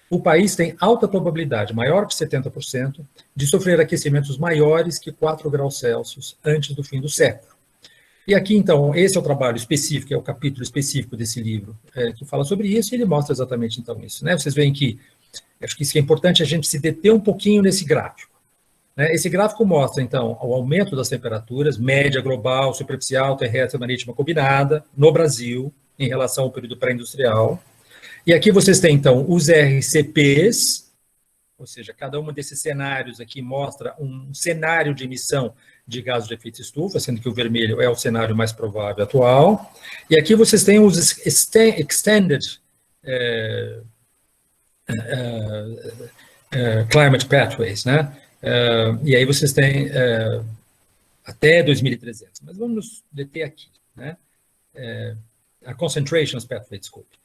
o país tem alta probabilidade, maior que 70%, de sofrer aquecimentos maiores que 4 graus Celsius antes do fim do século. E aqui, então, esse é o trabalho específico, é o capítulo específico desse livro, que fala sobre isso, e ele mostra exatamente, então, isso. Né? Vocês veem que, acho que isso é importante a gente se deter um pouquinho nesse gráfico. Né? Esse gráfico mostra, então, o aumento das temperaturas, média global, superficial, terrestre, marítima combinada, no Brasil, em relação ao período pré-industrial. E aqui vocês têm, então, os RCPs, ou seja, cada um desses cenários aqui mostra um cenário de emissão de gases de efeito estufa, sendo que o vermelho é o cenário mais provável atual. E aqui vocês têm os Extended Climate Pathways, né? E aí vocês têm até 2300, mas vamos nos deter aqui, né? A Concentrations Pathway, desculpe.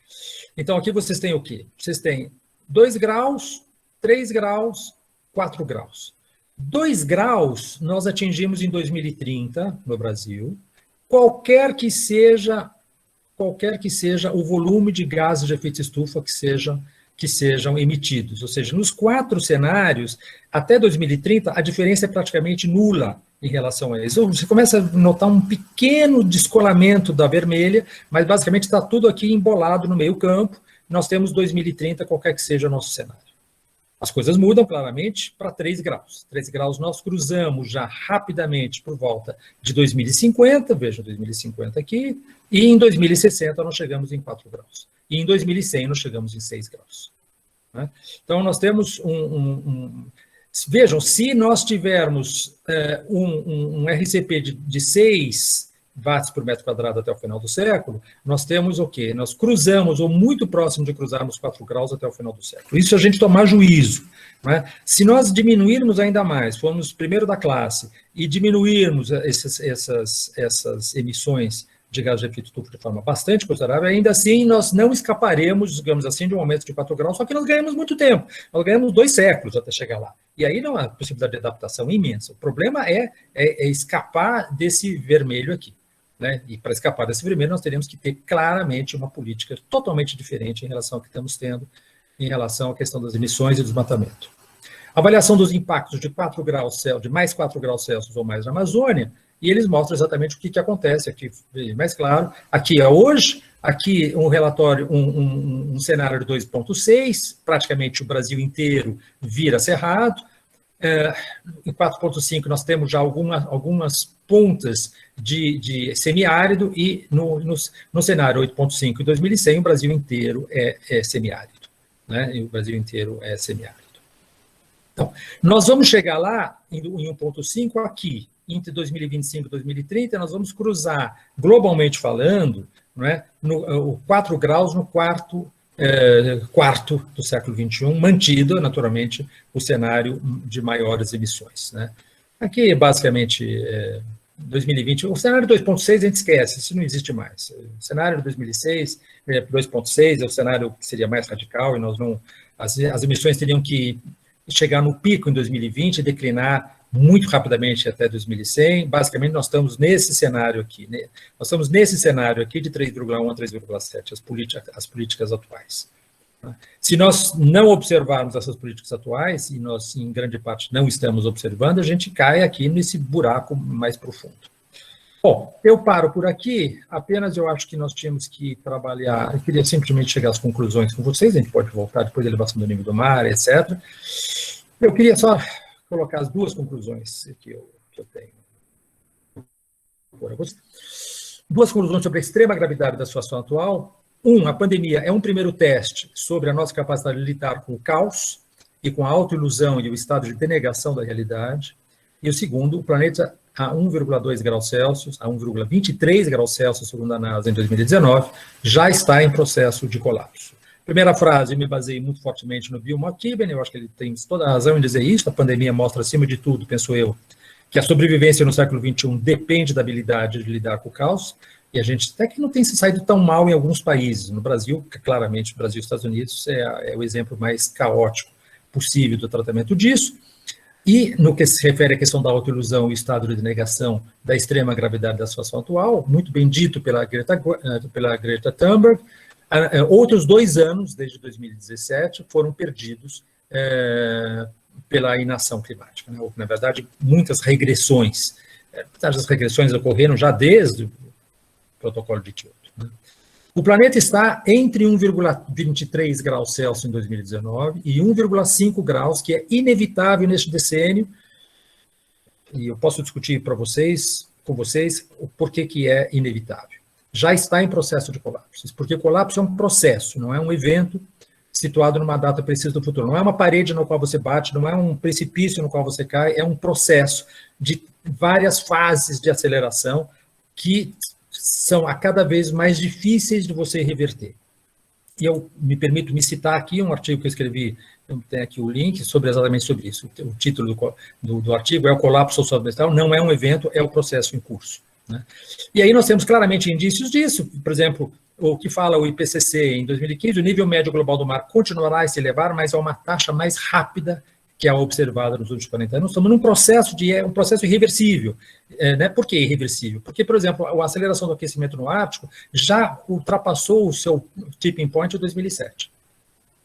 Então, aqui vocês têm o quê? Vocês têm 2 graus, 3 graus, 4 graus. 2 graus nós atingimos em 2030 no Brasil, qualquer que seja o volume de gases de efeito estufa que sejam emitidos. Ou seja, nos 4 cenários, até 2030, a diferença é praticamente nula em relação a isso. Você começa a notar um pequeno descolamento da vermelha, mas basicamente está tudo aqui embolado no meio campo. Nós temos 2030, qualquer que seja o nosso cenário. As coisas mudam claramente para 3 graus. 3 graus nós cruzamos já rapidamente por volta de 2050, veja 2050 aqui, e em 2060 nós chegamos em 4 graus. E em 2100 nós chegamos em 6 graus. Né? Então nós temos vejam, se nós tivermos um RCP de 6 watts por metro quadrado até o final do século, nós temos o quê? Nós cruzamos, ou muito próximo de cruzarmos 4 graus até o final do século. Isso a gente tomar juízo. Né? Se nós diminuirmos ainda mais, formos primeiro da classe, e diminuirmos essas emissões de gás de efeito estufa de forma bastante considerável, ainda assim nós não escaparemos, digamos assim, de um aumento de 4 graus, só que nós ganhamos muito tempo. Nós ganhamos 2 séculos até chegar lá. E aí não há possibilidade de adaptação imensa. O problema é escapar desse vermelho aqui. Né? E para escapar desse vermelho, nós teríamos que ter claramente uma política totalmente diferente em relação ao que estamos tendo, em relação à questão das emissões e desmatamento. Avaliação dos impactos de 4 graus Celsius, de mais 4 graus Celsius ou mais na Amazônia, e eles mostram exatamente o que acontece aqui, mais claro. Aqui é hoje, aqui um relatório, um cenário de 2,6, praticamente o Brasil inteiro vira cerrado. Em 4,5 nós temos já algumas pontas de semiárido, e no cenário 8,5 em 2100 o Brasil inteiro é semiárido. Né? E o Brasil inteiro é semiárido. Então, nós vamos chegar lá em 1,5 aqui, entre 2025 e 2030, nós vamos cruzar, globalmente falando, né, o 4 graus no quarto do século XXI, mantido, naturalmente, o cenário de maiores emissões. Né. Aqui, basicamente, 2020, o cenário 2,6 a gente esquece, isso não existe mais. O cenário de 2006, 2,6 é o cenário que seria mais radical, e nós não, as emissões teriam que chegar no pico em 2020 e declinar muito rapidamente até 2100. Basicamente, nós estamos nesse cenário aqui. Né? Nós estamos nesse cenário aqui de 3,1 a 3,7, as políticas atuais. Né? Se nós não observarmos essas políticas atuais, e nós, em grande parte, não estamos observando, a gente cai aqui nesse buraco mais profundo. Bom, eu paro por aqui, apenas eu acho que nós tínhamos que trabalhar, eu queria simplesmente chegar às conclusões com vocês, a gente pode voltar depois da elevação do nível do mar, etc. Eu queria só colocar as 2 conclusões que eu que eu tenho. Duas conclusões sobre a extrema gravidade da situação atual. A pandemia é um primeiro teste sobre a nossa capacidade de lidar com o caos e com a autoilusão e o estado de denegação da realidade. E o segundo, o planeta a 1,2 graus Celsius, a 1,23 graus Celsius, segundo a NASA, em 2019, já está em processo de colapso. Primeira frase, eu me baseei muito fortemente no Bill McKibben, eu acho que ele tem toda a razão em dizer isso, a pandemia mostra, acima de tudo, penso eu, que a sobrevivência no século XXI depende da habilidade de lidar com o caos, e a gente até que não tem se saído tão mal em alguns países. No Brasil, claramente, Brasil e Estados Unidos é o exemplo mais caótico possível do tratamento disso. E no que se refere à questão da autoilusão e estado de negação da extrema gravidade da situação atual, muito bem dito pela Greta Thunberg, outros 2 anos, desde 2017, foram perdidos pela inação climática. Né? Na verdade, muitas regressões. As regressões ocorreram já desde o protocolo de Kyoto. Né? O planeta está entre 1,23 graus Celsius em 2019 e 1,5 graus, que é inevitável neste decênio, e eu posso discutir com vocês, o porquê que é inevitável. Já está em processo de colapso, porque colapso é um processo, não é um evento situado numa data precisa do futuro. Não é uma parede no qual você bate, não é um precipício no qual você cai, é um processo de várias fases de aceleração que são a cada vez mais difíceis de você reverter. E eu me permito me citar aqui um artigo que eu escrevi, eu tenho aqui o link, exatamente sobre isso. O título do artigo é o colapso socioambiental, não é um evento, é o processo em curso. Né? E aí nós temos claramente indícios disso, por exemplo, o que fala o IPCC em 2015, o nível médio global do mar continuará a se elevar, mas a uma taxa mais rápida que é a observada nos últimos 40 anos. Estamos num processo um processo irreversível. Né? Por que irreversível? Porque, por exemplo, a aceleração do aquecimento no Ártico já ultrapassou o seu tipping point em 2007.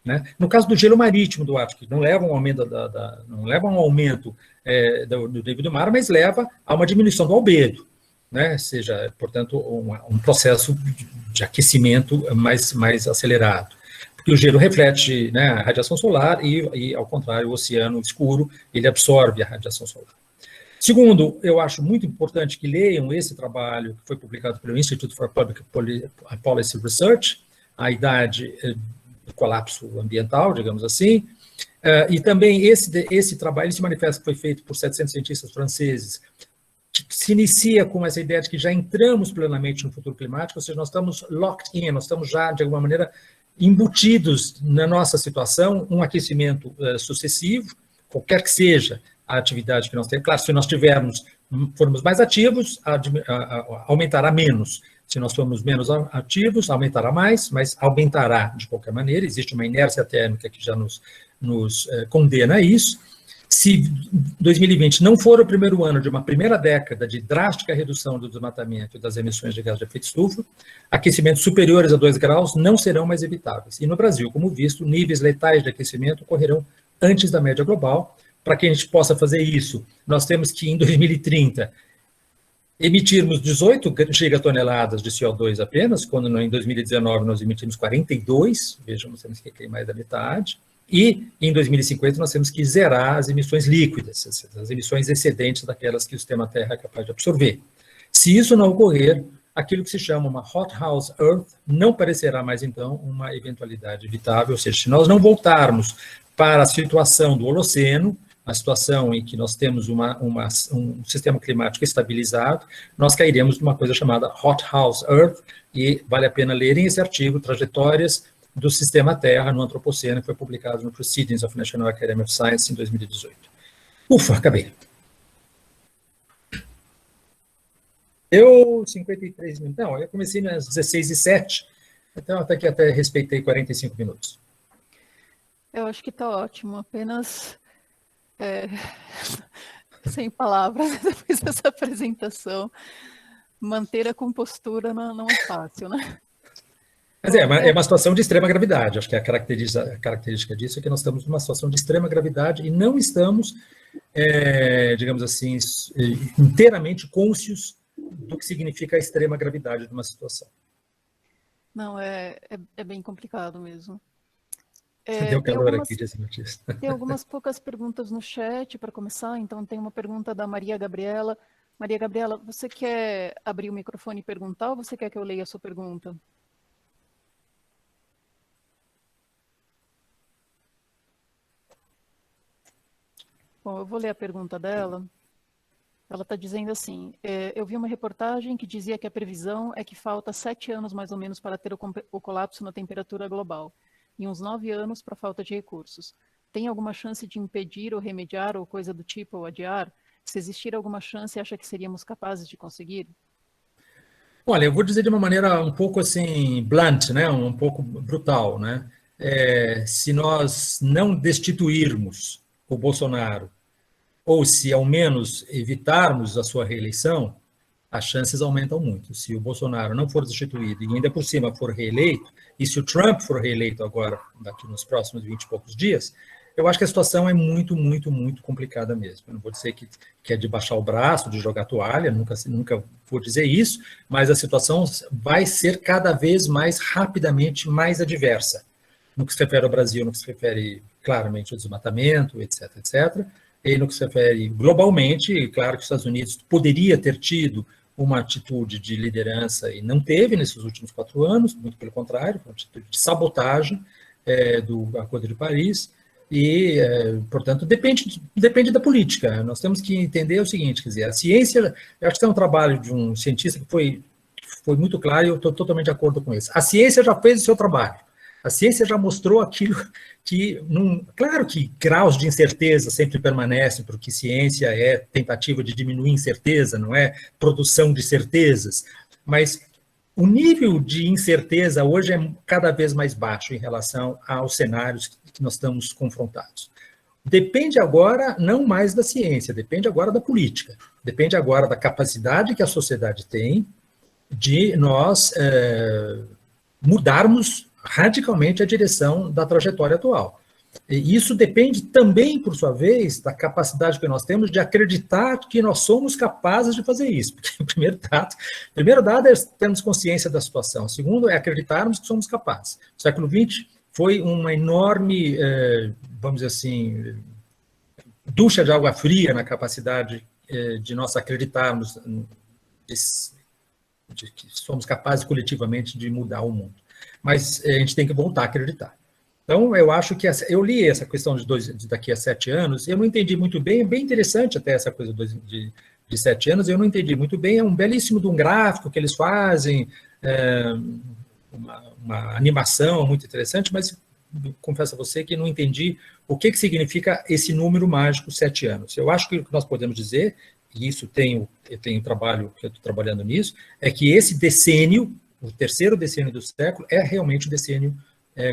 Né? No caso do gelo marítimo do Ártico, não leva a um aumento, do nível do mar, mas leva a uma diminuição do albedo. Né? Seja, portanto, um processo de aquecimento mais acelerado. Porque o gelo reflete, né, a radiação solar e, ao contrário, o oceano escuro, ele absorve a radiação solar. Segundo, eu acho muito importante que leiam esse trabalho que foi publicado pelo Institute for Public Policy Research, a idade do colapso ambiental, digamos assim, e também esse trabalho se manifesta que foi feito por 700 cientistas franceses, que se inicia com essa ideia de que já entramos plenamente no futuro climático, ou seja, nós estamos locked in, nós estamos já, de alguma maneira, embutidos na nossa situação, um aquecimento sucessivo, qualquer que seja a atividade que nós temos. Claro, se nós formos mais ativos, aumentará menos. Se nós formos menos ativos, aumentará mais, mas aumentará de qualquer maneira. Existe uma inércia térmica que já nos condena a isso. Se 2020 não for o primeiro ano de uma primeira década de drástica redução do desmatamento e das emissões de gás de efeito estufa, aquecimentos superiores a 2 graus não serão mais evitáveis. E no Brasil, como visto, níveis letais de aquecimento ocorrerão antes da média global. Para que a gente possa fazer isso, nós temos que, em 2030, emitirmos 18 gigatoneladas de CO2 apenas, quando em 2019 nós emitimos 42, vejam, nós temos que ir mais da metade. E, em 2050, nós temos que zerar as emissões líquidas, as emissões excedentes daquelas que o sistema Terra é capaz de absorver. Se isso não ocorrer, aquilo que se chama uma hothouse Earth não parecerá mais, então, uma eventualidade evitável, ou seja, se nós não voltarmos para a situação do Holoceno, a situação em que nós temos um sistema climático estabilizado, nós cairemos numa coisa chamada hothouse Earth, e vale a pena lerem esse artigo, Trajetórias do Sistema Terra no Antropoceno, que foi publicado no Proceedings of National Academy of Science em 2018. Ufa, acabei. 53 minutos. Não, eu comecei às 16h07, então até respeitei 45 minutos. Eu acho que está ótimo, apenas sem palavras depois dessa apresentação. Manter a compostura não é fácil, né? Mas é uma situação de extrema gravidade. Acho que a característica disso é que nós estamos numa situação de extrema gravidade e não estamos, digamos assim, inteiramente cônscios do que significa a extrema gravidade de uma situação. Não, é bem complicado mesmo. Deu calor aqui, disse notícia. Tem algumas poucas perguntas no chat para começar, então tem uma pergunta da Maria Gabriela. Maria Gabriela, você quer abrir o microfone e perguntar ou você quer que eu leia a sua pergunta? Bom, eu vou ler a pergunta dela. Ela está dizendo assim, eu vi uma reportagem que dizia que a previsão é que falta 7 anos mais ou menos para ter o colapso na temperatura global e uns 9 anos para falta de recursos. Tem alguma chance de impedir ou remediar ou coisa do tipo ou adiar? Se existir alguma chance, acha que seríamos capazes de conseguir? Olha, eu vou dizer de uma maneira um pouco assim, blunt, né? Um pouco brutal, né? Se nós não destituirmos o Bolsonaro, ou se ao menos evitarmos a sua reeleição, as chances aumentam muito. Se o Bolsonaro não for destituído e ainda por cima for reeleito, e se o Trump for reeleito agora, daqui nos próximos 20 e poucos dias, eu acho que a situação é muito, muito, muito complicada mesmo. Eu não vou dizer que é de baixar o braço, de jogar toalha, nunca vou dizer isso, mas a situação vai ser cada vez mais rapidamente mais adversa. No que se refere ao Brasil, no que se refere claramente ao desmatamento, etc., etc., e no que se refere globalmente, claro que os Estados Unidos poderia ter tido uma atitude de liderança e não teve nesses últimos 4 anos, muito pelo contrário, uma atitude de sabotagem do Acordo de Paris, e, portanto, depende da política. Nós temos que entender o seguinte, quer dizer, a ciência, eu acho que é um trabalho de um cientista que foi muito claro e eu estou totalmente de acordo com isso. A ciência já fez o seu trabalho. A ciência já mostrou aquilo que, claro que graus de incerteza sempre permanecem, porque ciência é tentativa de diminuir incerteza, não é produção de certezas, mas o nível de incerteza hoje é cada vez mais baixo em relação aos cenários que nós estamos confrontados. Depende agora não mais da ciência, depende agora da política, depende agora da capacidade que a sociedade tem de nós mudarmos radicalmente a direção da trajetória atual. E isso depende também, por sua vez, da capacidade que nós temos de acreditar que nós somos capazes de fazer isso. Porque o primeiro dado é termos consciência da situação. O segundo é acreditarmos que somos capazes. O século XX foi uma enorme, vamos dizer assim, ducha de água fria na capacidade de nós acreditarmos de que somos capazes coletivamente de mudar o mundo. Mas a gente tem que voltar a acreditar. Então, eu acho que eu li essa questão de daqui a 7 anos, eu não entendi muito bem, é bem interessante até essa coisa de 7 anos, eu não entendi muito bem, é um belíssimo de um gráfico que eles fazem, uma animação muito interessante, mas confesso a você que não entendi o que significa esse número mágico 7 anos. Eu acho que o que nós podemos dizer, e isso eu tenho trabalho, que eu estou trabalhando nisso, é que esse decênio, o terceiro decênio do século, é realmente o decênio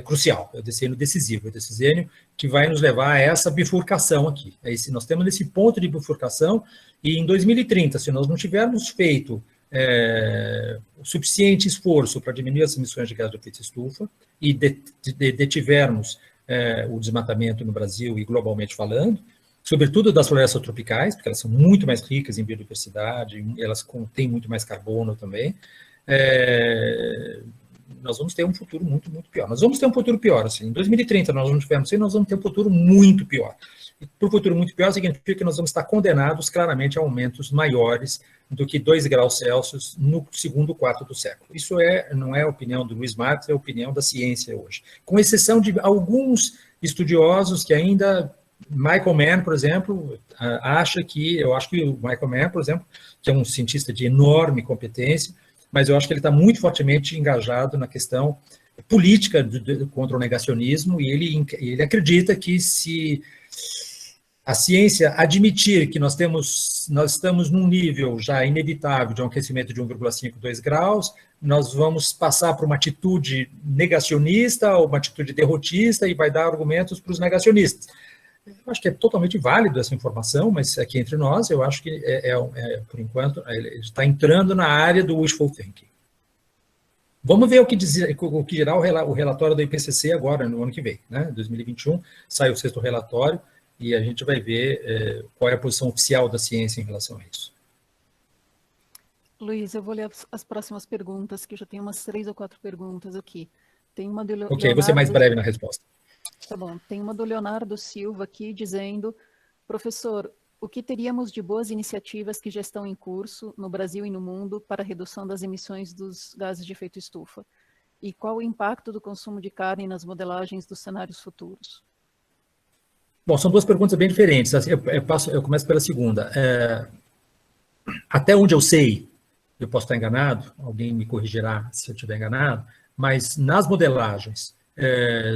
crucial, é o decênio decisivo, é o decênio que vai nos levar a essa bifurcação aqui. Nós temos esse ponto de bifurcação, e em 2030, se nós não tivermos feito o suficiente esforço para diminuir as emissões de gás de efeito estufa e detivermos o desmatamento no Brasil e globalmente falando, sobretudo das florestas tropicais, porque elas são muito mais ricas em biodiversidade, elas contêm muito mais carbono também, nós vamos ter um futuro muito, muito pior. Nós vamos ter um futuro pior, assim, em 2030 nós não tivermos isso, nós vamos ter um futuro muito pior. E por futuro muito pior significa que nós vamos estar condenados claramente a aumentos maiores do que 2 graus Celsius no segundo quarto do século. Isso não é a opinião do Luiz Marx, é a opinião da ciência hoje. Com exceção de alguns estudiosos que ainda... Michael Mann, por exemplo, eu acho que o Michael Mann, por exemplo, que é um cientista de enorme competência, mas eu acho que ele está muito fortemente engajado na questão política contra o negacionismo, e ele acredita que se a ciência admitir que nós estamos num nível já inevitável de um aquecimento de 1,5, 2 graus, nós vamos passar por uma atitude negacionista ou uma atitude derrotista e vai dar argumentos para os negacionistas. Eu acho que é totalmente válido essa informação, mas aqui entre nós, eu acho que, por enquanto, ele está entrando na área do wishful thinking. Vamos ver o que dirá o relatório do IPCC agora, no ano que vem, né? 2021, sai o 6º relatório, e a gente vai ver qual é a posição oficial da ciência em relação a isso. Luiz, eu vou ler as próximas perguntas, que já tem umas 3 ou 4 perguntas aqui. Tem uma do Ok, vou ser mais breve na resposta. Tá bom, tem uma do Leonardo Silva aqui dizendo, professor, o que teríamos de boas iniciativas que já estão em curso no Brasil e no mundo para a redução das emissões dos gases de efeito estufa? E qual o impacto do consumo de carne nas modelagens dos cenários futuros? Bom, são duas perguntas bem diferentes. Eu começo pela segunda. Até onde eu sei, eu posso estar enganado, alguém me corrigirá se eu estiver enganado, mas nas modelagens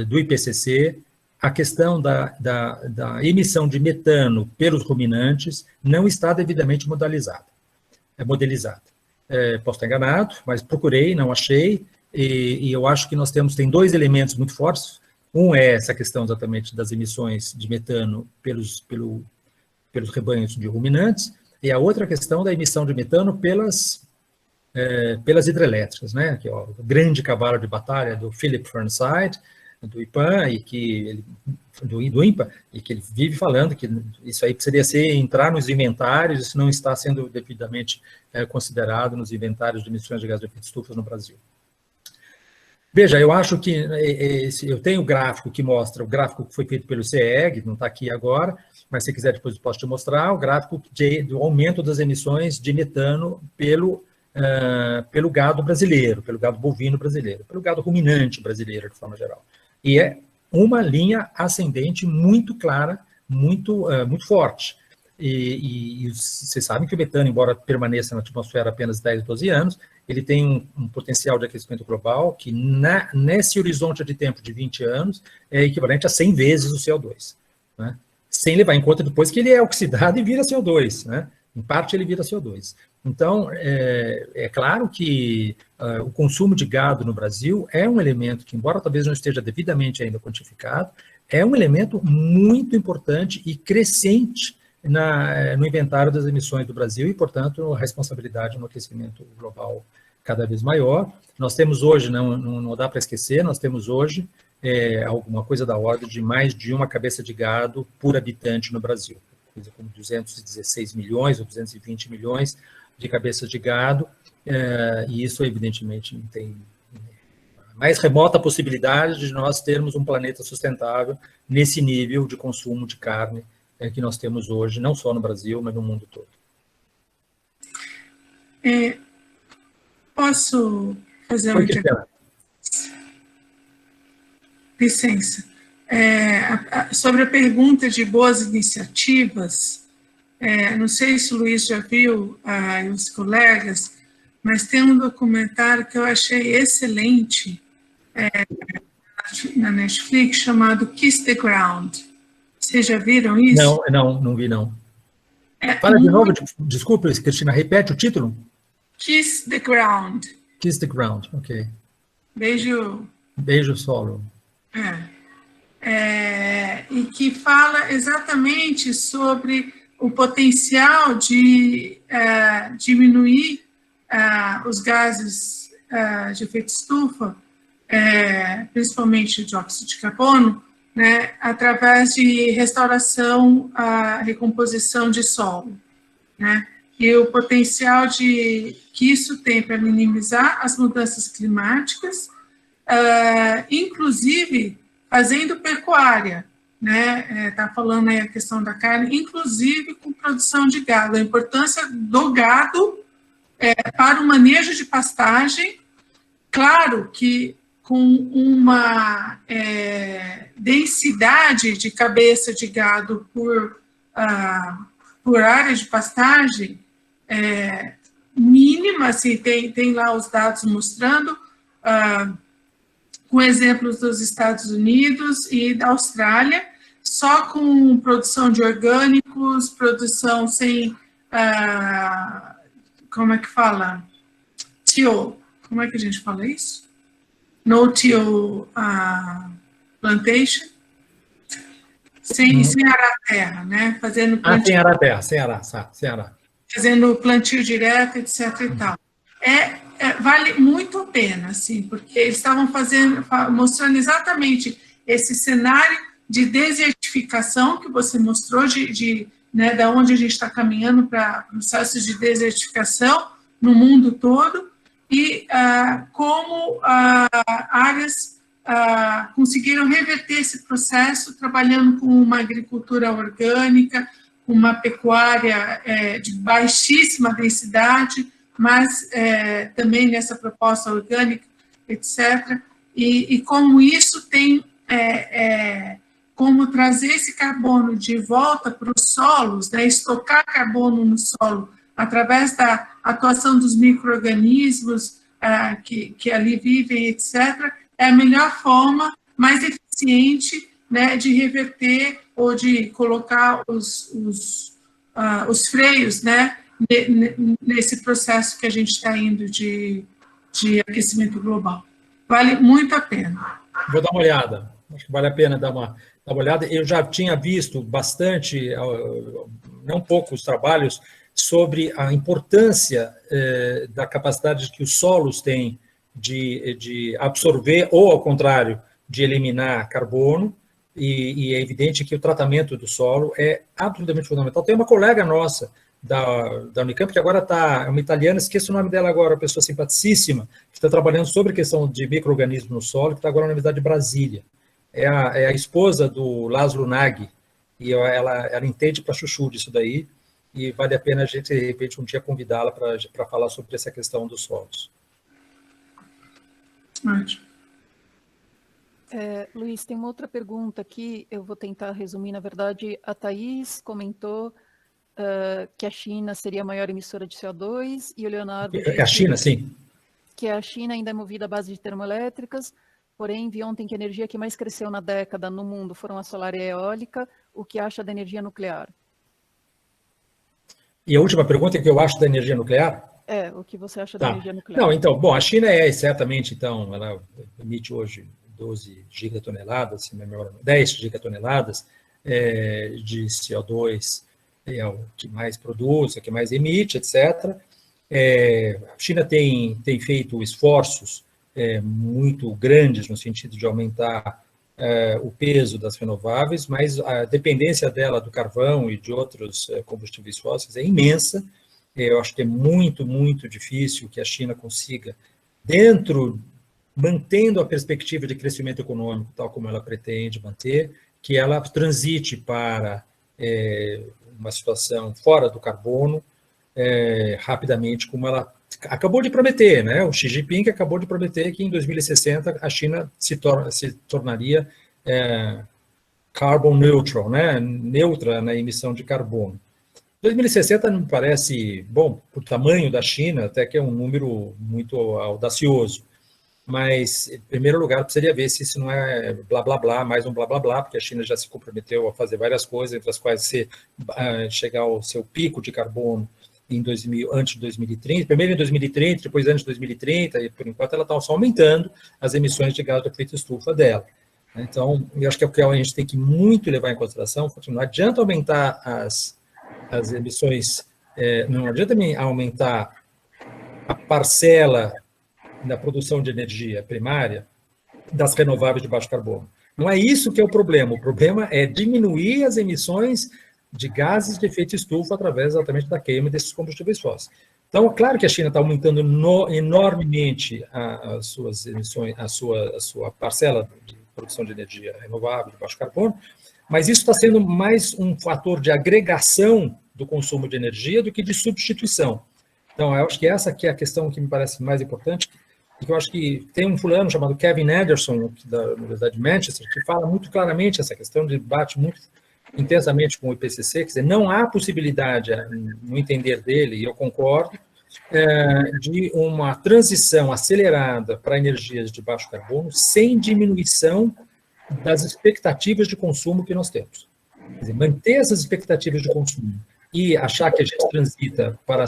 do IPCC, a questão da emissão de metano pelos ruminantes não está devidamente modelizada. Posso estar enganado, mas procurei, não achei, e eu acho que nós tem dois elementos muito fortes. Um é essa questão exatamente das emissões de metano pelos rebanhos de ruminantes, e a outra questão da emissão de metano pelas hidrelétricas, né? Que é o grande cavalo de batalha do Philip Fernside, do IPAN, do INPA, e que ele vive falando que isso aí precisaria entrar nos inventários, isso não está sendo devidamente considerado nos inventários de emissões de gás de efeito estufa no Brasil. Veja, eu acho que eu tenho o gráfico que mostra, o gráfico que foi feito pelo CEG, não está aqui agora, mas se quiser depois eu posso te mostrar, o gráfico do aumento das emissões de metano pelo gado brasileiro, pelo gado bovino brasileiro, pelo gado ruminante brasileiro, de forma geral. E é uma linha ascendente muito clara, muito forte. E vocês sabem que o metano, embora permaneça na atmosfera apenas 10, 12 anos, ele tem um potencial de aquecimento global que, nesse horizonte de tempo de 20 anos, é equivalente a 100 vezes o CO2. Né? Sem levar em conta depois que ele é oxidado e vira CO2. Né? Em parte, ele vira CO2. Então, é claro que o consumo de gado no Brasil é um elemento que, embora talvez não esteja devidamente ainda quantificado, é um elemento muito importante e crescente no inventário das emissões do Brasil e, portanto, a responsabilidade no aquecimento global cada vez maior. Nós temos hoje, não dá para esquecer, nós temos hoje alguma coisa da ordem de mais de uma cabeça de gado por habitante no Brasil, coisa como 216 milhões ou 220 milhões de cabeças de gado, e isso, evidentemente, não tem a mais remota possibilidade de nós termos um planeta sustentável nesse nível de consumo de carne que nós temos hoje, não só no Brasil, mas no mundo todo. Posso fazer uma pergunta? Licença. Sobre a pergunta de boas iniciativas, não sei se o Luiz já viu, e os colegas, mas tem um documentário que eu achei excelente na Netflix, chamado Kiss the Ground. Vocês já viram isso? Não vi, não. Fala de novo, desculpa, Cristina, repete o título? Kiss the Ground. Kiss the Ground, ok. Beijo solo. E que fala exatamente sobre o potencial de diminuir os gases de efeito estufa, principalmente o dióxido de carbono, né, através de restauração, recomposição de solo, né, e o potencial que isso tem para minimizar as mudanças climáticas, inclusive fazendo pecuária, né, tá falando aí a questão da carne, inclusive com produção de gado, a importância do gado para o manejo de pastagem, claro que com uma densidade de cabeça de gado por área de pastagem mínima, assim, tem lá os dados mostrando, com exemplos dos Estados Unidos e da Austrália, só com produção de orgânicos, produção sem, como é que fala? Como é que a gente fala isso? No-till plantation, sem arar a terra, né? Fazendo plantio, sem arar a terra, sem arar. Fazendo plantio direto, etc. e tal. Vale muito a pena, assim, porque eles estavam mostrando exatamente esse cenário de desertificação que você mostrou, né, da onde a gente está caminhando para processos de desertificação no mundo todo, e como áreas conseguiram reverter esse processo trabalhando com uma agricultura orgânica, uma pecuária de baixíssima densidade, mas também nessa proposta orgânica, etc. E como isso tem como trazer esse carbono de volta para os solos, né, estocar carbono no solo através da atuação dos micro-organismos que ali vivem, etc., é a melhor forma, mais eficiente, né, de reverter ou de colocar os freios, né, nesse processo que a gente está indo de aquecimento global. Vale muito a pena. Vou dar uma olhada. Acho que vale a pena dar uma olhada. Eu já tinha visto bastante, não poucos trabalhos, sobre a importância da capacidade que os solos têm de absorver, ou, ao contrário, de eliminar carbono, e é evidente que o tratamento do solo é absolutamente fundamental. Tem uma colega nossa da Unicamp, que agora é uma italiana, esqueço o nome dela agora, uma pessoa simpaticíssima, que está trabalhando sobre a questão de micro-organismos no solo, que está agora na Universidade de Brasília. É a esposa do Laszlo Nagy, e ela entende para chuchu disso daí, e vale a pena a gente, de repente, um dia convidá-la para falar sobre essa questão dos solos. Luiz, tem uma outra pergunta aqui, eu vou tentar resumir. Na verdade, a Thaís comentou que a China seria a maior emissora de CO2, e o Leonardo... É a China, sim. Que a China ainda é movida à base de termoelétricas, porém, vi ontem que a energia que mais cresceu na década no mundo foram a solar e a eólica. O que acha da energia nuclear? E a última pergunta é o que eu acho da energia nuclear? O que você acha da energia nuclear? Não, então, bom, a China certamente, então, ela emite hoje 12 gigatoneladas, se não me engano, 10 gigatoneladas de CO2, é o que mais produz, é o que mais emite, etc. A China tem feito esforços muito grandes no sentido de aumentar o peso das renováveis, mas a dependência dela do carvão e de outros combustíveis fósseis é imensa. Eu acho que é muito, muito difícil que a China consiga, mantendo a perspectiva de crescimento econômico, tal como ela pretende manter, que ela transite para uma situação fora do carbono rapidamente, como ela acabou de prometer, né? O Xi Jinping acabou de prometer que em 2060 a China se tornaria carbon neutral, né? Neutra na emissão de carbono. 2060 me parece, bom, por tamanho da China, até que é um número muito audacioso. Mas, em primeiro lugar, precisaria ver se isso não é blá, blá, blá, mais um blá, blá, blá, porque a China já se comprometeu a fazer várias coisas, entre as quais chegar ao seu pico de carbono antes de 2030, primeiro em 2030, depois antes de 2030, e por enquanto ela está só aumentando as emissões de gás de efeito estufa dela. Então, eu acho que é o que a gente tem que muito levar em consideração, não adianta aumentar as emissões, não adianta aumentar a parcela da produção de energia primária das renováveis de baixo carbono. Não é isso que é o problema é diminuir as emissões de gases de efeito estufa através exatamente da queima desses combustíveis fósseis. Então, é claro que a China está aumentando enormemente as suas emissões, a sua parcela de produção de energia renovável de baixo carbono, mas isso está sendo mais um fator de agregação do consumo de energia do que de substituição. Então, eu acho que essa aqui é a questão que me parece mais importante, e que eu acho que tem um fulano chamado Kevin Anderson, da Universidade de Manchester, que fala muito claramente essa questão, debate muito intensamente com o IPCC, quer dizer, não há possibilidade, no entender dele, e eu concordo, de uma transição acelerada para energias de baixo carbono sem diminuição das expectativas de consumo que nós temos. Quer dizer, manter essas expectativas de consumo e achar que a gente transita para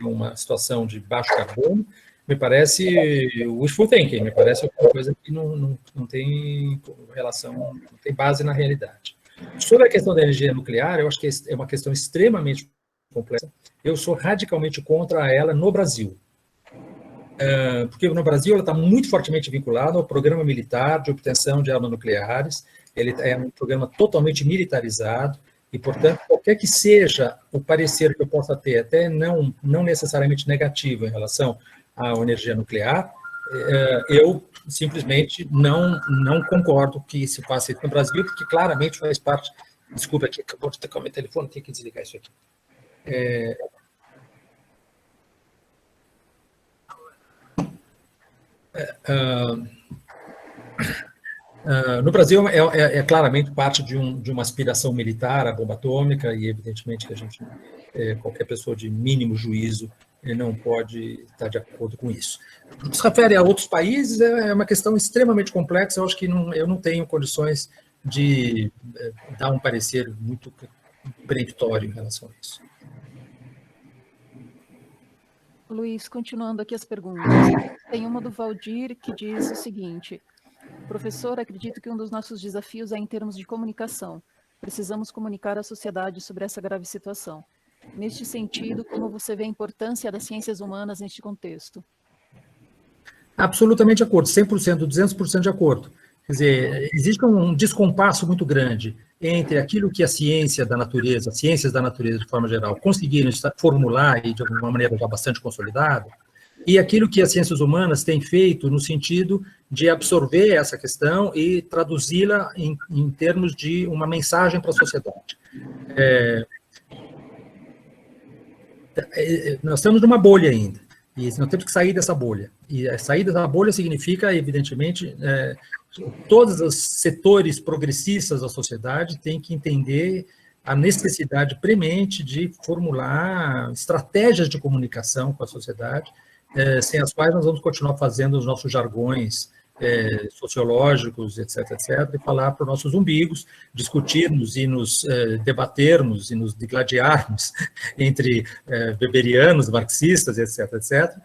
uma situação de baixo carbono, me parece wishful thinking, me parece uma coisa que não tem relação, não tem base na realidade. Sobre a questão da energia nuclear, eu acho que é uma questão extremamente complexa. Eu sou radicalmente contra ela no Brasil. Porque no Brasil ela está muito fortemente vinculada ao programa militar de obtenção de armas nucleares. Ele é um programa totalmente militarizado e, portanto, qualquer que seja o parecer que eu possa ter, até não necessariamente negativo em relação à energia nuclear, eu simplesmente não concordo que se faça isso no Brasil, porque claramente faz parte... Desculpa, aqui, acabou de tocar o meu telefone, tenho que desligar isso aqui. No Brasil, é claramente parte de uma aspiração militar, a bomba atômica, e evidentemente que a gente, qualquer pessoa de mínimo juízo não pode estar de acordo com isso. No que se refere a outros países, é uma questão extremamente complexa, eu acho que eu não tenho condições de dar um parecer muito peremptório em relação a isso. Luiz, continuando aqui as perguntas. Tem uma do Valdir que diz o seguinte: professor, acredito que um dos nossos desafios é em termos de comunicação. Precisamos comunicar à sociedade sobre essa grave situação. Neste sentido, como você vê a importância das ciências humanas neste contexto? Absolutamente de acordo, 100%, 200% de acordo. Quer dizer, existe um descompasso muito grande entre aquilo que a ciência da natureza, as ciências da natureza, de forma geral, conseguiram formular e de alguma maneira já bastante consolidado, e aquilo que as ciências humanas têm feito no sentido de absorver essa questão e traduzi-la em termos de uma mensagem para a sociedade. Nós estamos numa bolha ainda, e nós temos que sair dessa bolha. E a saída da bolha significa, evidentemente, todos os setores progressistas da sociedade têm que entender a necessidade premente de formular estratégias de comunicação com a sociedade, sem as quais nós vamos continuar fazendo os nossos jargões sociológicos, etc., e falar para os nossos umbigos, discutirmos e nos debatermos e nos digladiarmos entre weberianos, marxistas, etc.,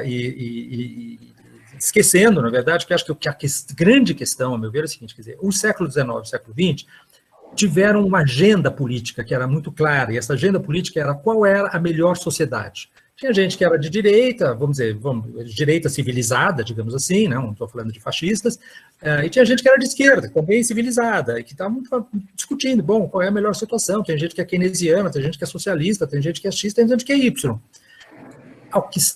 e esquecendo, na verdade, que acho que a grande questão, a meu ver, é o seguinte, quer dizer, o século XIX e o século XX tiveram uma agenda política que era muito clara, e essa agenda política era qual era a melhor sociedade. Tinha gente que era de direita, vamos dizer, direita civilizada, digamos assim, não estou falando de fascistas, e tinha gente que era de esquerda, também civilizada, e que estava discutindo, bom, qual é a melhor situação, tem gente que é keynesiana, tem gente que é socialista, tem gente que é X, tem gente que é Y.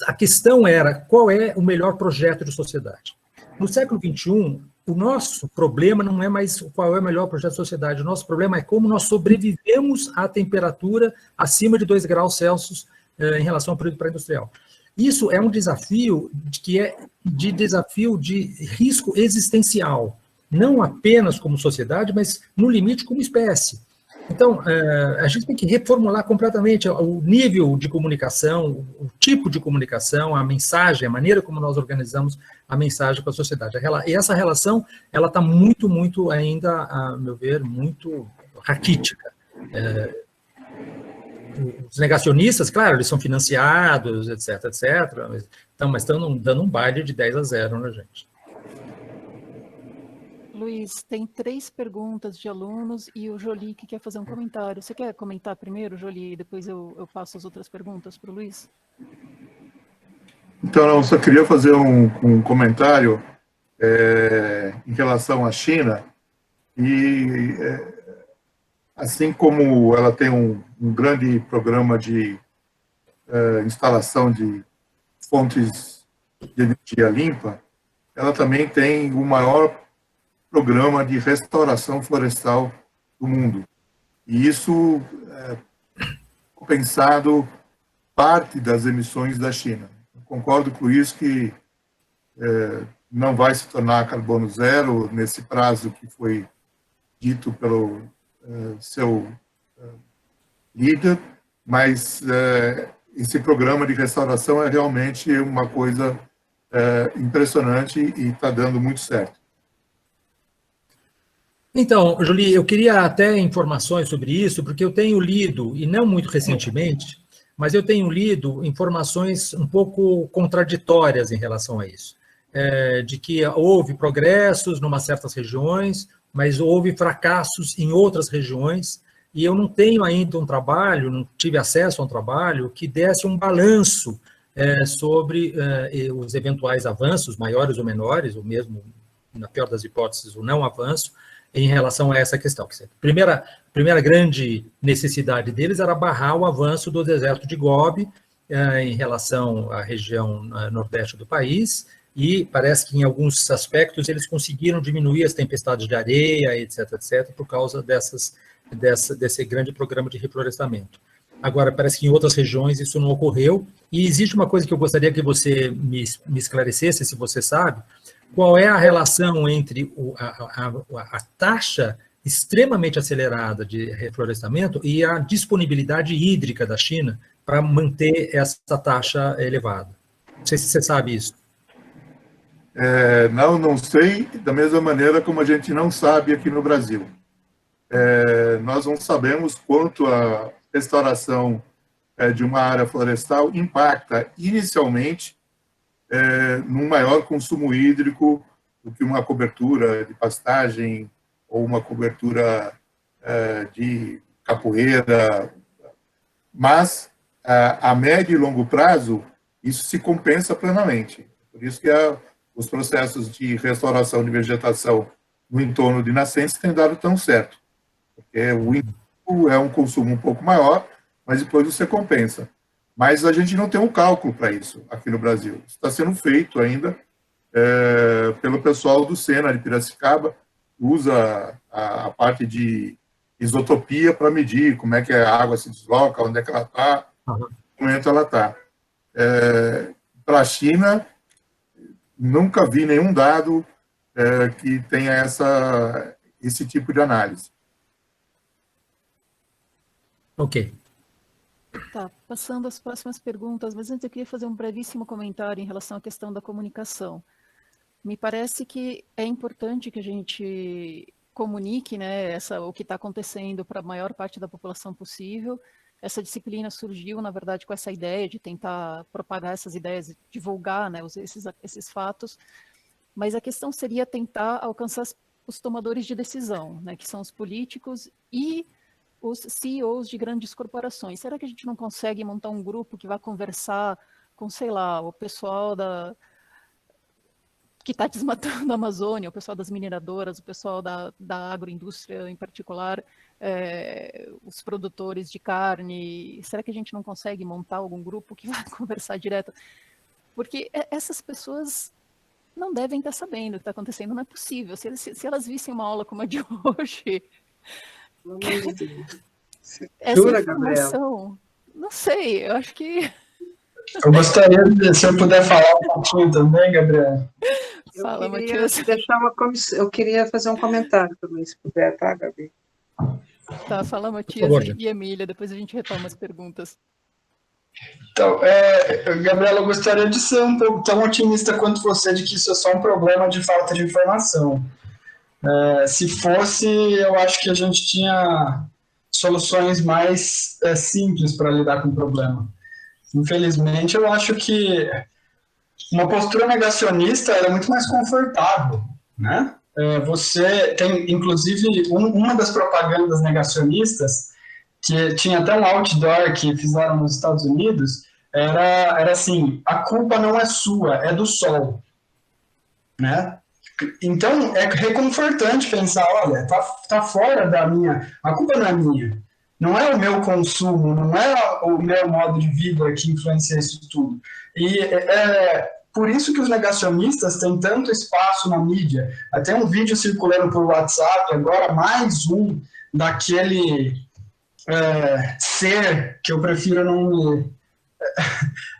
A questão era qual é o melhor projeto de sociedade. No século XXI, o nosso problema não é mais qual é o melhor projeto de sociedade, o nosso problema é como nós sobrevivemos à temperatura acima de 2 graus Celsius em relação ao período pré-industrial. Isso é um desafio desafio de risco existencial, não apenas como sociedade, mas no limite como espécie. Então, a gente tem que reformular completamente o nível de comunicação, o tipo de comunicação, a mensagem, a maneira como nós organizamos a mensagem para a sociedade. E essa relação, ela está muito, muito ainda, a meu ver, muito raquítica. Os negacionistas, claro, eles são financiados, etc., mas estão dando um baile de 10-0 na gente. Luiz, tem 3 perguntas de alunos e o Jolie que quer fazer um comentário. Você quer comentar primeiro, Jolie, e depois eu passo as outras perguntas para o Luiz? Então, eu só queria fazer um comentário em relação à China. E assim como ela tem um grande programa de instalação de fontes de energia limpa, ela também tem o maior programa de restauração florestal do mundo. E isso compensado parte das emissões da China. Eu concordo com isso que não vai se tornar carbono zero nesse prazo que foi dito pelo seu líder, mas esse programa de restauração é realmente uma coisa impressionante e está dando muito certo. Então, Jolie, eu queria até informações sobre isso, porque eu tenho lido, e não muito recentemente, mas eu tenho lido informações um pouco contraditórias em relação a isso. De que houve progressos em certas regiões, mas houve fracassos em outras regiões, e eu não tenho ainda um trabalho, não tive acesso a um trabalho que desse um balanço sobre os eventuais avanços, maiores ou menores, ou mesmo, na pior das hipóteses, o não avanço, em relação a essa questão. A primeira grande necessidade deles era barrar o avanço do deserto de Gobi em relação à região nordeste do país, e parece que em alguns aspectos eles conseguiram diminuir as tempestades de areia, etc., por causa desse grande programa de reflorestamento. Agora, parece que em outras regiões isso não ocorreu, e existe uma coisa que eu gostaria que você me esclarecesse, se você sabe, qual é a relação entre a taxa extremamente acelerada de reflorestamento e a disponibilidade hídrica da China para manter essa taxa elevada. Não sei se você sabe isso. Não sei, da mesma maneira como a gente não sabe aqui no Brasil. Nós não sabemos quanto a restauração de uma área florestal impacta inicialmente num maior consumo hídrico do que uma cobertura de pastagem ou uma cobertura de capoeira, mas a médio e longo prazo isso se compensa plenamente. Por isso que os processos de restauração de vegetação no entorno de nascentes têm dado tão certo, porque o input é um consumo um pouco maior, mas depois você compensa. Mas a gente não tem um cálculo para isso aqui no Brasil. Isso está sendo feito ainda pelo pessoal do Sena de Piracicaba, usa a parte de isotopia para medir como é que a água se desloca, onde é que ela está, no momento ela está. Para a China, nunca vi nenhum dado que tenha esse tipo de análise. Ok. Tá, passando às próximas perguntas, mas antes eu queria fazer um brevíssimo comentário em relação à questão da comunicação. Me parece que é importante que a gente comunique, né, o que está acontecendo para a maior parte da população possível. Essa disciplina surgiu, na verdade, com essa ideia de tentar propagar essas ideias, divulgar, né, esses fatos, mas a questão seria tentar alcançar os tomadores de decisão, né, que são os políticos e os CEOs de grandes corporações. Será que a gente não consegue montar um grupo que vá conversar com, sei lá, o pessoal que está desmatando a Amazônia, o pessoal das mineradoras, o pessoal da agroindústria em particular, os produtores de carne? Será que a gente não consegue montar algum grupo que vá conversar direto? Porque essas pessoas não devem estar sabendo o que está acontecendo, não é possível. Se elas vissem uma aula como a de hoje, essa informação, não sei, eu acho que... Eu gostaria se eu puder falar um pouquinho também, Gabriel. Fala, Matias. Eu queria fazer um comentário também, se puder, tá, Gabi? Tá, fala, Matias e Emília, depois a gente retoma as perguntas. Então, Gabriela, eu gostaria de ser um pouco tão otimista quanto você de que isso é só um problema de falta de informação. Se fosse, eu acho que a gente tinha soluções mais simples para lidar com o problema. Infelizmente, eu acho que uma postura negacionista é muito mais confortável, né? Você tem, inclusive, uma das propagandas negacionistas, que tinha até um outdoor que fizeram nos Estados Unidos, era assim: a culpa não é sua, é do sol, né? Então, é reconfortante pensar, olha, tá fora da minha... A culpa não é minha, não é o meu consumo, não é o meu modo de vida que influencia isso tudo. E por isso que os negacionistas têm tanto espaço na mídia. Tem um vídeo circulando por WhatsApp, agora mais um daquele ser, que eu prefiro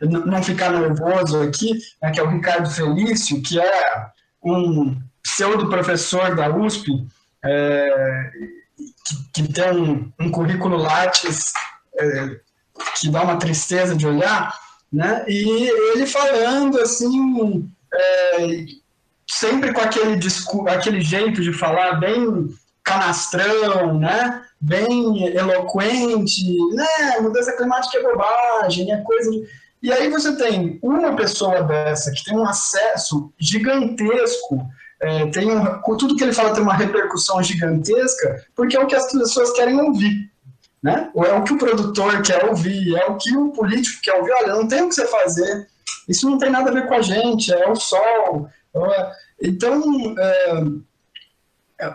não ficar nervoso aqui, né, que é o Ricardo Felício, que é um pseudo-professor da USP, que tem um currículo Lattes que dá uma tristeza de olhar, né? E ele falando assim, sempre com aquele jeito de falar bem canastrão, né? Bem eloquente, né? Mudança climática é bobagem, é coisa de... E aí você tem uma pessoa dessa que tem um acesso gigantesco, tudo que ele fala tem uma repercussão gigantesca, porque é o que as pessoas querem ouvir, né? É o que o produtor quer ouvir, é o que o político quer ouvir. Olha, não tem o que você fazer, isso não tem nada a ver com a gente, é o sol. Então,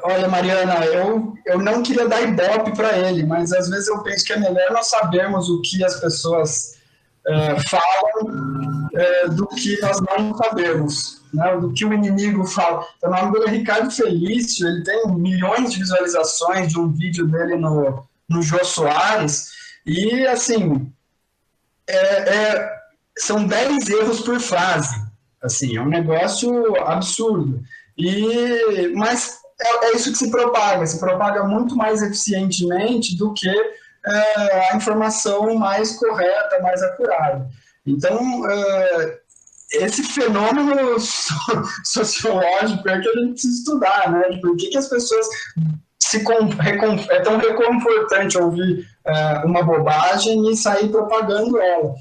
olha, Mariana, eu não queria dar ibope para ele, mas às vezes eu penso que é melhor nós sabermos o que as pessoas falam do que nós não sabemos. né, do que o inimigo fala. Então, o nome dele é Ricardo Felício, ele tem milhões de visualizações de um vídeo dele no Jô Soares, e, assim, são 10 erros por frase. Assim, é um negócio absurdo. Mas é isso que se propaga muito mais eficientemente do que a informação mais correta, mais acurada. Então, esse fenômeno sociológico é que a gente precisa estudar, né? De por que as pessoas é tão reconfortante ouvir uma bobagem e sair propagando ela.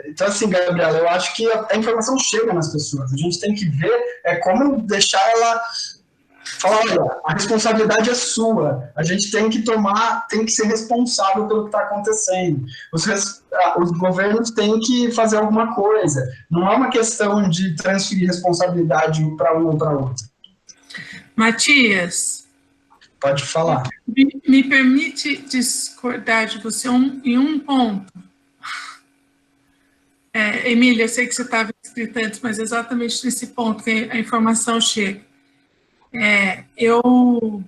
Então, assim, Gabriela, eu acho que a informação chega nas pessoas. A gente tem que ver como deixar ela falar, olha, a responsabilidade é sua. A gente tem que ser responsável pelo que está acontecendo. Os governos têm que fazer alguma coisa. Não é uma questão de transferir responsabilidade para um ou para outro. Matias. Pode falar. Me permite discordar de você em um ponto. Emília, eu sei que você estava escrito antes, mas exatamente nesse ponto que a informação chega. Eu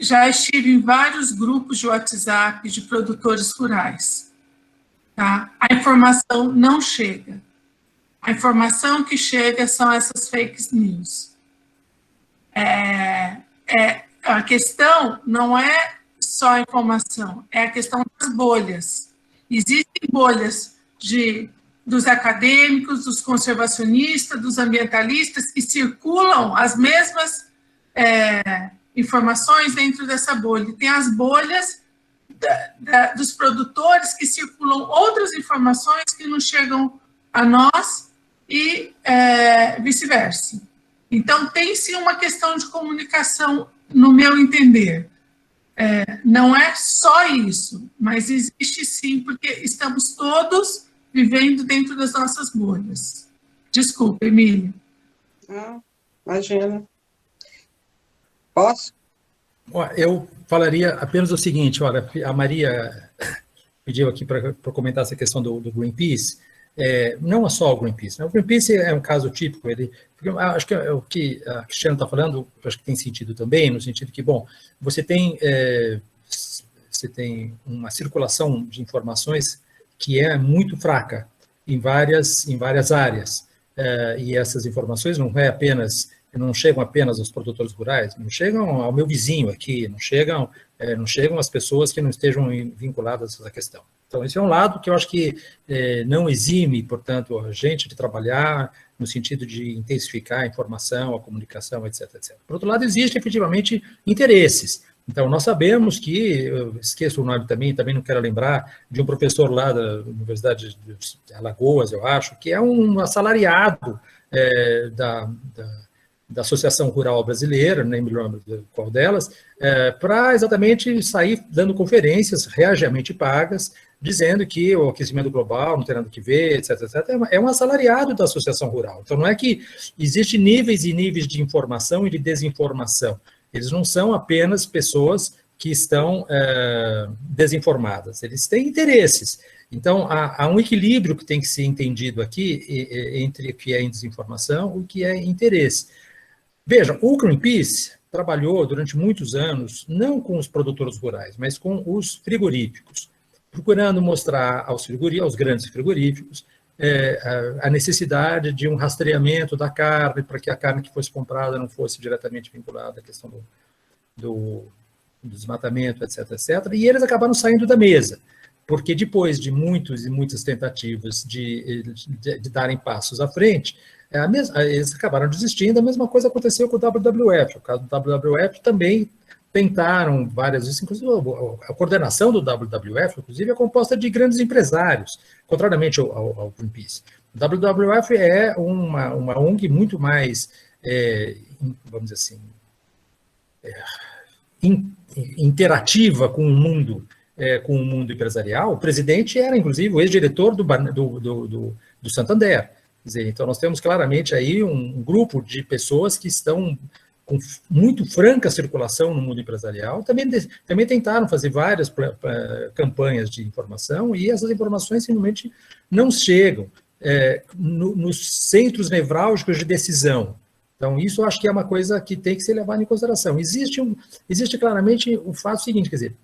já estive em vários grupos de WhatsApp de produtores rurais. Tá? A informação não chega. A informação que chega são essas fake news. A questão não é só a informação, é a questão das bolhas. Existem bolhas dos acadêmicos, dos conservacionistas, dos ambientalistas, que circulam as mesmas informações dentro dessa bolha. Tem as bolhas dos produtores que circulam outras informações que não chegam a nós e vice-versa. Então, tem sim uma questão de comunicação, no meu entender. Não é só isso, mas existe sim, porque estamos todos vivendo dentro das nossas bolhas. Desculpa, Emília. Imagina. Posso? Eu falaria apenas o seguinte, olha, a Maria pediu aqui para comentar essa questão do Greenpeace. Não é só o Greenpeace, né? O Greenpeace é um caso típico, porque acho que o que a Cristiana está falando, acho que tem sentido também, no sentido que, bom, você tem uma circulação de informações que é muito fraca em várias áreas, e essas informações não chegam apenas aos produtores rurais, não chegam ao meu vizinho aqui, não chegam às pessoas que não estejam vinculadas a essa questão. Então, esse é um lado que eu acho que não exime, portanto, a gente de trabalhar no sentido de intensificar a informação, a comunicação, etc, etc. Por outro lado, existem efetivamente interesses. Então, nós sabemos que, eu esqueço o nome também não quero lembrar, de um professor lá da Universidade de Alagoas, eu acho, que é um assalariado da Associação Rural Brasileira, nem me lembro qual delas, para exatamente sair dando conferências reagiamente pagas, dizendo que o aquecimento global não tem nada que ver, etc, etc. É um assalariado da Associação Rural. Então, não é que existem níveis e níveis de informação e de desinformação. Eles não são apenas pessoas que estão desinformadas. Eles têm interesses. Então, há um equilíbrio que tem que ser entendido aqui entre o que é desinformação e o que é interesse. Veja, o Greenpeace trabalhou durante muitos anos, não com os produtores rurais, mas com os frigoríficos, procurando mostrar aos grandes frigoríficos, a necessidade de um rastreamento da carne, para que a carne que fosse comprada não fosse diretamente vinculada à questão do desmatamento, etc, etc. E eles acabaram saindo da mesa, porque depois de muitas tentativas de darem passos à frente, eles acabaram desistindo. A mesma coisa aconteceu com o WWF. O caso do WWF também tentaram várias vezes, inclusive a coordenação do WWF, inclusive, é composta de grandes empresários, contrariamente ao Greenpeace. O WWF é uma ONG muito mais, vamos dizer assim, interativa com o mundo empresarial. O presidente era, inclusive, o ex-diretor do Santander. Quer dizer, então, nós temos claramente aí um grupo de pessoas que estão com muito franca circulação no mundo empresarial, também tentaram fazer várias campanhas de informação, e essas informações simplesmente não chegam. nos centros nevrálgicos de decisão. Então, isso eu acho que é uma coisa que tem que ser levada em consideração. Existe claramente o fato seguinte, quer dizer,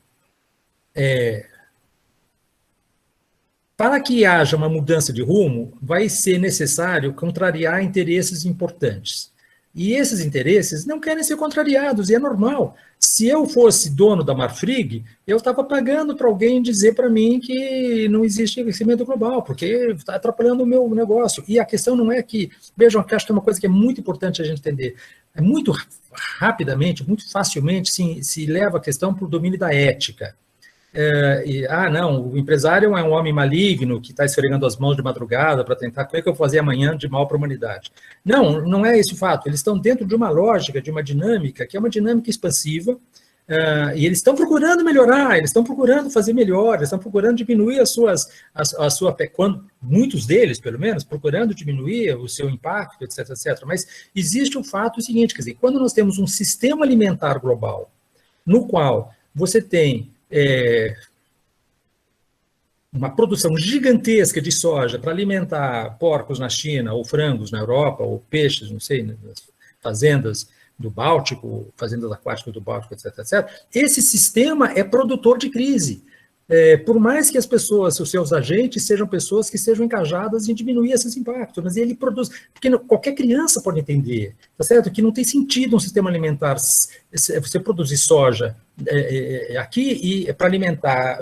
para que haja uma mudança de rumo, vai ser necessário contrariar interesses importantes. E esses interesses não querem ser contrariados, e é normal. Se eu fosse dono da Marfrig, eu estava pagando para alguém dizer para mim que não existe aquecimento global, porque está atrapalhando o meu negócio. E a questão não é que... Vejam, que acho que é uma coisa que é muito importante a gente entender. É muito rapidamente, muito facilmente, se leva a questão para o domínio da ética. Não, o empresário é um homem maligno que está esfregando as mãos de madrugada para tentar, como é que eu vou fazer amanhã de mal para a humanidade? Não, não é esse o fato. Eles estão dentro de uma lógica, de uma dinâmica, que é uma dinâmica expansiva, e eles estão procurando melhorar, eles estão procurando fazer melhor, eles estão procurando diminuir muitos deles, pelo menos, procurando diminuir o seu impacto, etc, etc. Mas existe o fato seguinte, quer dizer, quando nós temos um sistema alimentar global, no qual você tem uma produção gigantesca de soja para alimentar porcos na China, ou frangos na Europa, ou peixes, não sei, nas fazendas do Báltico, fazendas aquáticas do Báltico, etc, etc. Esse sistema é produtor de crise. Por mais que as pessoas, os seus agentes, sejam pessoas que sejam engajadas em diminuir esses impactos, mas ele produz, porque qualquer criança pode entender, tá certo? Que não tem sentido um sistema alimentar, você produzir soja aqui para alimentar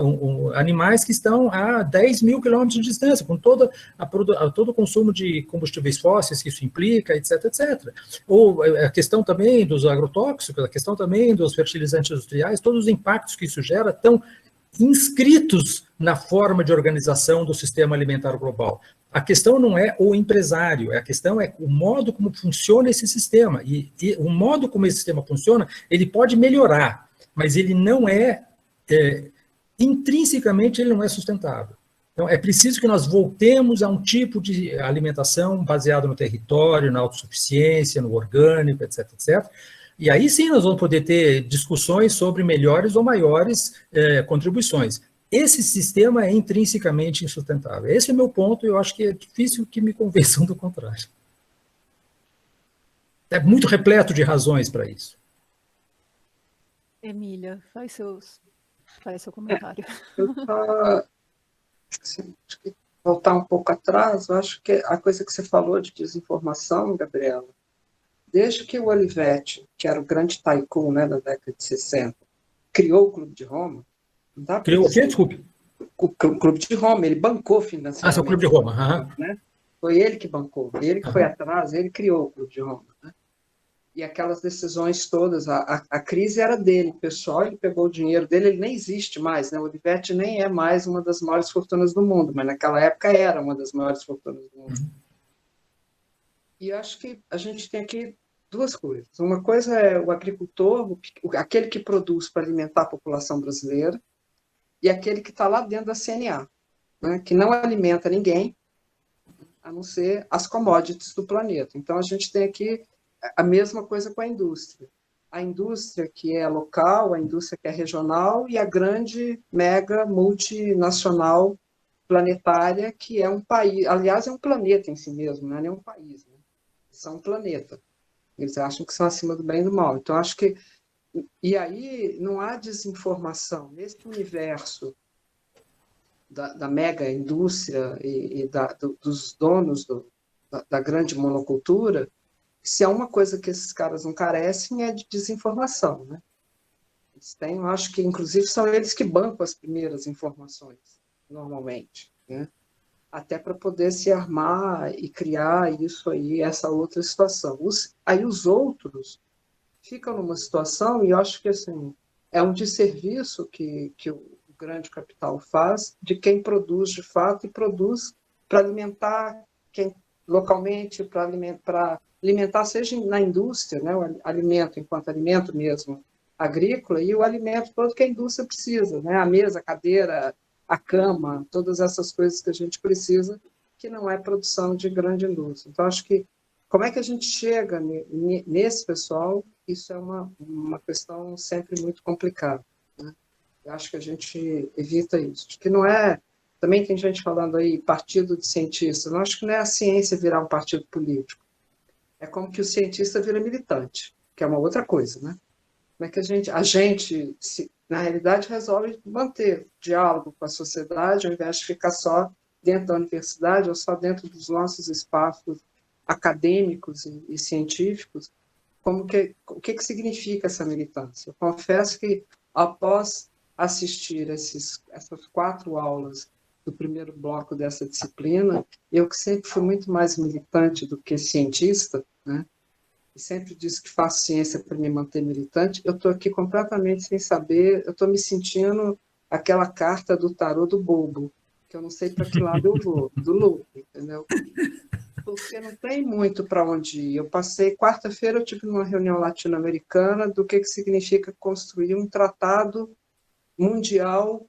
animais que estão a 10 mil quilômetros de distância, com todo o consumo de combustíveis fósseis que isso implica, etc, etc. Ou a questão também dos agrotóxicos, a questão também dos fertilizantes industriais, todos os impactos que isso gera estão inscritos na forma de organização do sistema alimentar global. A questão não é o empresário, a questão é o modo como funciona esse sistema. E o modo como esse sistema funciona, ele pode melhorar, mas ele não intrinsecamente, ele não é sustentável. Então, é preciso que nós voltemos a um tipo de alimentação baseado no território, na autossuficiência, no orgânico, etc, etc. E aí sim nós vamos poder ter discussões sobre melhores ou maiores contribuições. Esse sistema é intrinsecamente insustentável. Esse é o meu ponto e eu acho que é difícil que me convençam do contrário. É muito repleto de razões para isso. Emília, faz seu comentário. Voltar um pouco atrás, eu acho que a coisa que você falou de desinformação, Gabriela, desde que o Olivetti, que era o grande tycoon, né, da década de 60, criou o Clube de Roma, não dá criou o quê? Desculpe. O Clube de Roma, ele bancou financeiramente. Seu Clube de Roma. Né? Foi ele que bancou, ele que foi atrás, ele criou o Clube de Roma. Né? E aquelas decisões todas, a crise era dele, pessoal, ele pegou o dinheiro dele, ele nem existe mais, né? O Olivetti nem é mais uma das maiores fortunas do mundo, mas naquela época era uma das maiores fortunas do mundo. E eu acho que a gente tem aqui duas coisas. Uma coisa é o agricultor, aquele que produz para alimentar a população brasileira, e aquele que está lá dentro da CNA, né, que não alimenta ninguém, a não ser as commodities do planeta. Então, a gente tem aqui a mesma coisa com a indústria. A indústria que é local, a indústria que é regional, e a grande, mega, multinacional, planetária, que é um país, aliás, é um planeta em si mesmo, não é nem um país, né? São um planeta. Eles acham que são acima do bem e do mal. Então, acho que... E aí, não há desinformação. Nesse universo da mega indústria e dos donos da grande monocultura, se há uma coisa que esses caras não carecem é de desinformação, né? Eles têm, eu acho que, inclusive, são eles que bancam as primeiras informações, normalmente, né? Até para poder se armar e criar isso aí, essa outra situação. Aí os outros ficam numa situação, e eu acho que assim, é um desserviço que o grande capital faz de quem produz de fato, e produz para alimentar quem localmente, para alimentar, seja na indústria, né, o alimento enquanto alimento mesmo agrícola, e o alimento todo que a indústria precisa, né, a mesa, a cadeira, a cama, todas essas coisas que a gente precisa, que não é produção de grande indústria. Então, acho que como é que a gente chega nesse pessoal, isso é uma questão sempre muito complicada, né? Eu acho que a gente evita isso. Acho que não é Também tem gente falando aí, partido de cientistas. Eu acho que não é a ciência virar um partido político. É como que o cientista vira militante, que é uma outra coisa, né? Como é que a gente na realidade, resolve manter diálogo com a sociedade, ao invés de ficar só dentro da universidade ou só dentro dos nossos espaços acadêmicos e científicos. O que significa essa militância? Eu confesso que, após assistir essas 4 aulas do primeiro bloco dessa disciplina, eu que sempre fui muito mais militante do que cientista, né? E sempre disse que faço ciência para me manter militante, eu estou aqui completamente sem saber, eu estou me sentindo aquela carta do tarô do bobo, que eu não sei para que lado eu vou, do louco, entendeu? Porque não tem muito para onde ir. Eu passei, quarta-feira eu tive uma reunião latino-americana do que significa construir um tratado mundial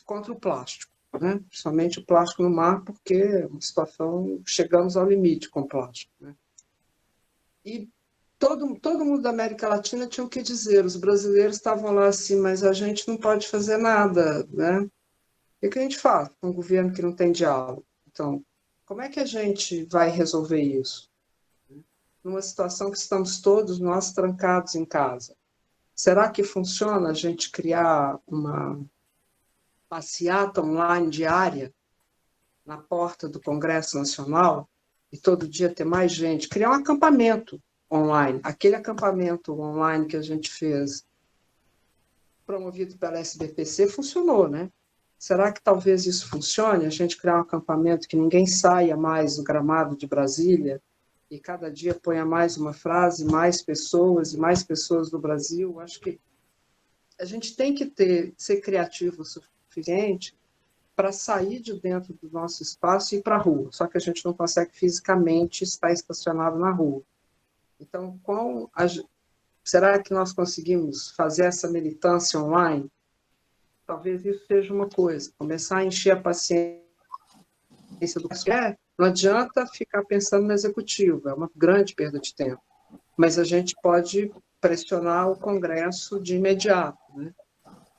contra o plástico, né? Principalmente o plástico no mar, porque é uma situação, chegamos ao limite com o plástico, né? E todo mundo da América Latina tinha o que dizer. Os brasileiros estavam lá assim, mas a gente não pode fazer nada, né? O que a gente faz com um governo que não tem diálogo? Então, como é que a gente vai resolver isso? Numa situação que estamos todos nós trancados em casa. Será que funciona a gente criar uma passeata online diária na porta do Congresso Nacional e todo dia ter mais gente? Criar um acampamento online. Aquele acampamento online que a gente fez, promovido pela SBPC, funcionou, né? Será que talvez isso funcione? A gente criar um acampamento que ninguém saia mais do gramado de Brasília e cada dia ponha mais uma frase, mais pessoas e mais pessoas do Brasil? Acho que a gente tem que ser criativo o suficiente para sair de dentro do nosso espaço e ir para a rua. Só que a gente não consegue fisicamente estar estacionado na rua. Então, será que nós conseguimos fazer essa militância online? Talvez isso seja uma coisa, começar a encher a paciência do que é. Não adianta ficar pensando no executivo, é uma grande perda de tempo. Mas a gente pode pressionar o Congresso de imediato, né?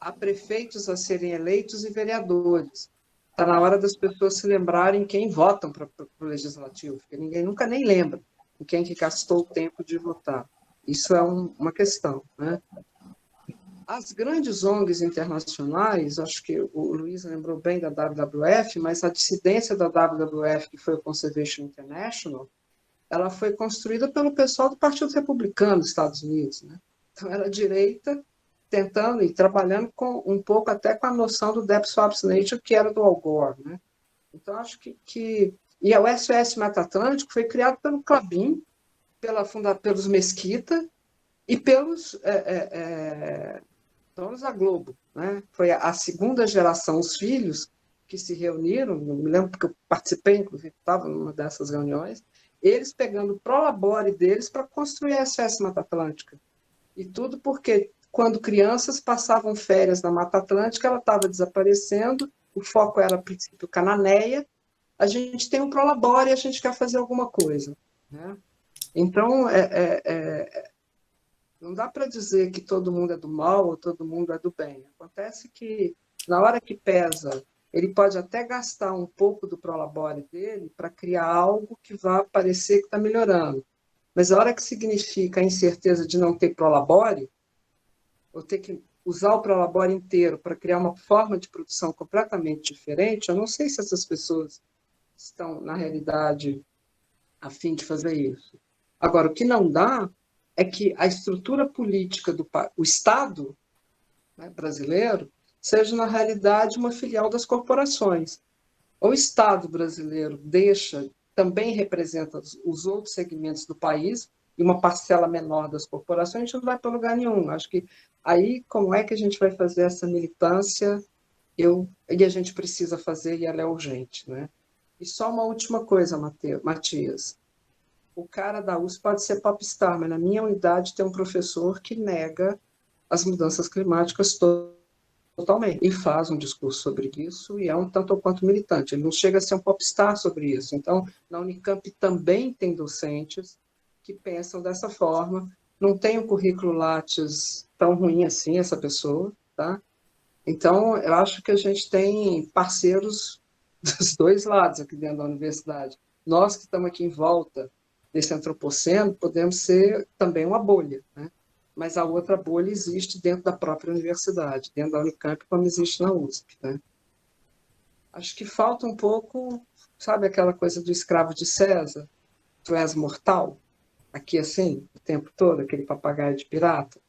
Há prefeitos a serem eleitos e vereadores. Está na hora das pessoas se lembrarem quem votam para o Legislativo, porque ninguém nunca nem lembra em quem que gastou o tempo de votar. Isso é uma questão, né? As grandes ONGs internacionais, acho que o Luiz lembrou bem da WWF, mas a dissidência da WWF, que foi o Conservation International, ela foi construída pelo pessoal do Partido Republicano dos Estados Unidos, né? Então, era a direita tentando e trabalhando um pouco até com a noção do Deep Swamps Nature, que era do Al Gore, né? Então, acho que... E o SOS Mata Atlântico foi criado pelo Clabin, pelos Mesquita e pelos donos da Globo, né? Foi a segunda geração, os filhos que se reuniram, eu me lembro porque eu participei, inclusive, estava numa dessas reuniões, eles pegando o prolabore deles para construir a SOS Mata Atlântica. E tudo porque, quando crianças passavam férias na Mata Atlântica, ela estava desaparecendo, o foco era, a princípio, Cananéia, a gente tem um prolabore e a gente quer fazer alguma coisa, né? Então, não dá para dizer que todo mundo é do mal ou todo mundo é do bem. Acontece que, na hora que pesa, ele pode até gastar um pouco do prolabore dele para criar algo que vá parecer que está melhorando. Mas a hora que significa a incerteza de não ter prolabore, ou ter que usar o prolabore inteiro para criar uma forma de produção completamente diferente, eu não sei se essas pessoas estão, na realidade, a fim de fazer isso. Agora, o que não dá é que a estrutura política o Estado, né, brasileiro seja, na realidade, uma filial das corporações. O Estado brasileiro também representa os outros segmentos do país e uma parcela menor das corporações, a gente não vai para lugar nenhum. Acho que aí, como é que a gente vai fazer essa militância? E a gente precisa fazer, e ela é urgente, né? E só uma última coisa, Matias. O cara da USP pode ser popstar, mas na minha unidade tem um professor que nega as mudanças climáticas totalmente. E faz um discurso sobre isso e é um tanto ou quanto militante. Ele não chega a ser um popstar sobre isso. Então, na Unicamp também tem docentes que pensam dessa forma. Não tem um currículo Lattes tão ruim assim, essa pessoa, tá? Então, eu acho que a gente tem parceiros dos dois lados aqui dentro da universidade. Nós que estamos aqui em volta desse antropoceno, podemos ser também uma bolha, né? Mas a outra bolha existe dentro da própria universidade, dentro da Unicamp, como existe na USP, né? Acho que falta um pouco, sabe aquela coisa do escravo de César? Tu és mortal? Aqui assim, o tempo todo, aquele papagaio de pirata.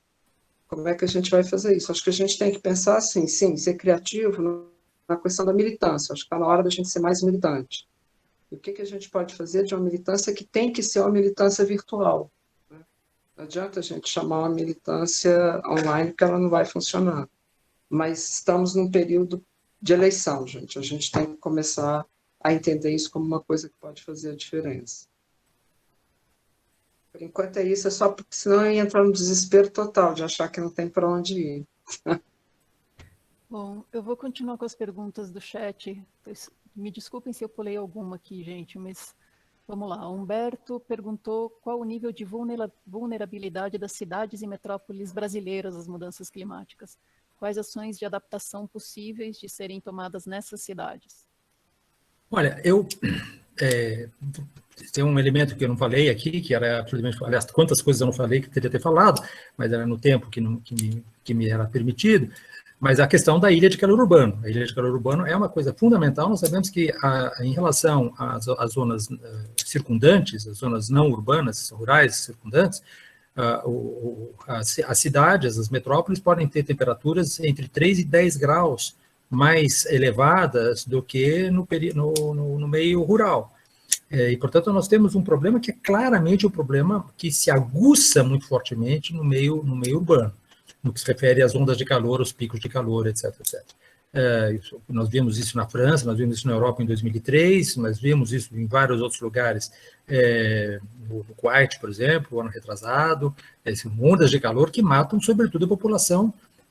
Como é que a gente vai fazer isso? Acho que a gente tem que pensar assim, sim, ser criativo na questão da militância. Acho que está na hora da gente ser mais militante. E o que a gente pode fazer de uma militância que tem que ser uma militância virtual, né? Não adianta a gente chamar uma militância online, porque ela não vai funcionar. Mas estamos num período de eleição, gente. A gente tem que começar a entender isso como uma coisa que pode fazer a diferença. Por enquanto é isso, é só porque senão eu ia entrar no desespero total de achar que não tem para onde ir. Bom, eu vou continuar com as perguntas do chat. Me desculpem se eu pulei alguma aqui, gente, mas vamos lá. Humberto perguntou qual o nível de vulnerabilidade das cidades e metrópoles brasileiras às mudanças climáticas. Quais ações de adaptação possíveis de serem tomadas nessas cidades? Olha, tem um elemento que eu não falei aqui, que era absolutamente, aliás, quantas coisas eu não falei que teria ter falado, mas era no tempo que me era permitido, mas a questão da ilha de calor urbano. A ilha de calor urbano é uma coisa fundamental. Nós sabemos que, em relação às zonas circundantes, as zonas não urbanas, rurais circundantes, as cidades, as metrópoles podem ter temperaturas entre 3 e 10 graus mais elevadas do que no meio rural. E, portanto, nós temos um problema que é claramente um problema que se aguça muito fortemente no meio urbano, no que se refere às ondas de calor, os picos de calor, etc, etc. Nós vimos isso na França, nós vimos isso na Europa em 2003, nós vimos isso em vários outros lugares, no Kuwait, por exemplo, ano retrasado, ondas de calor que matam, sobretudo,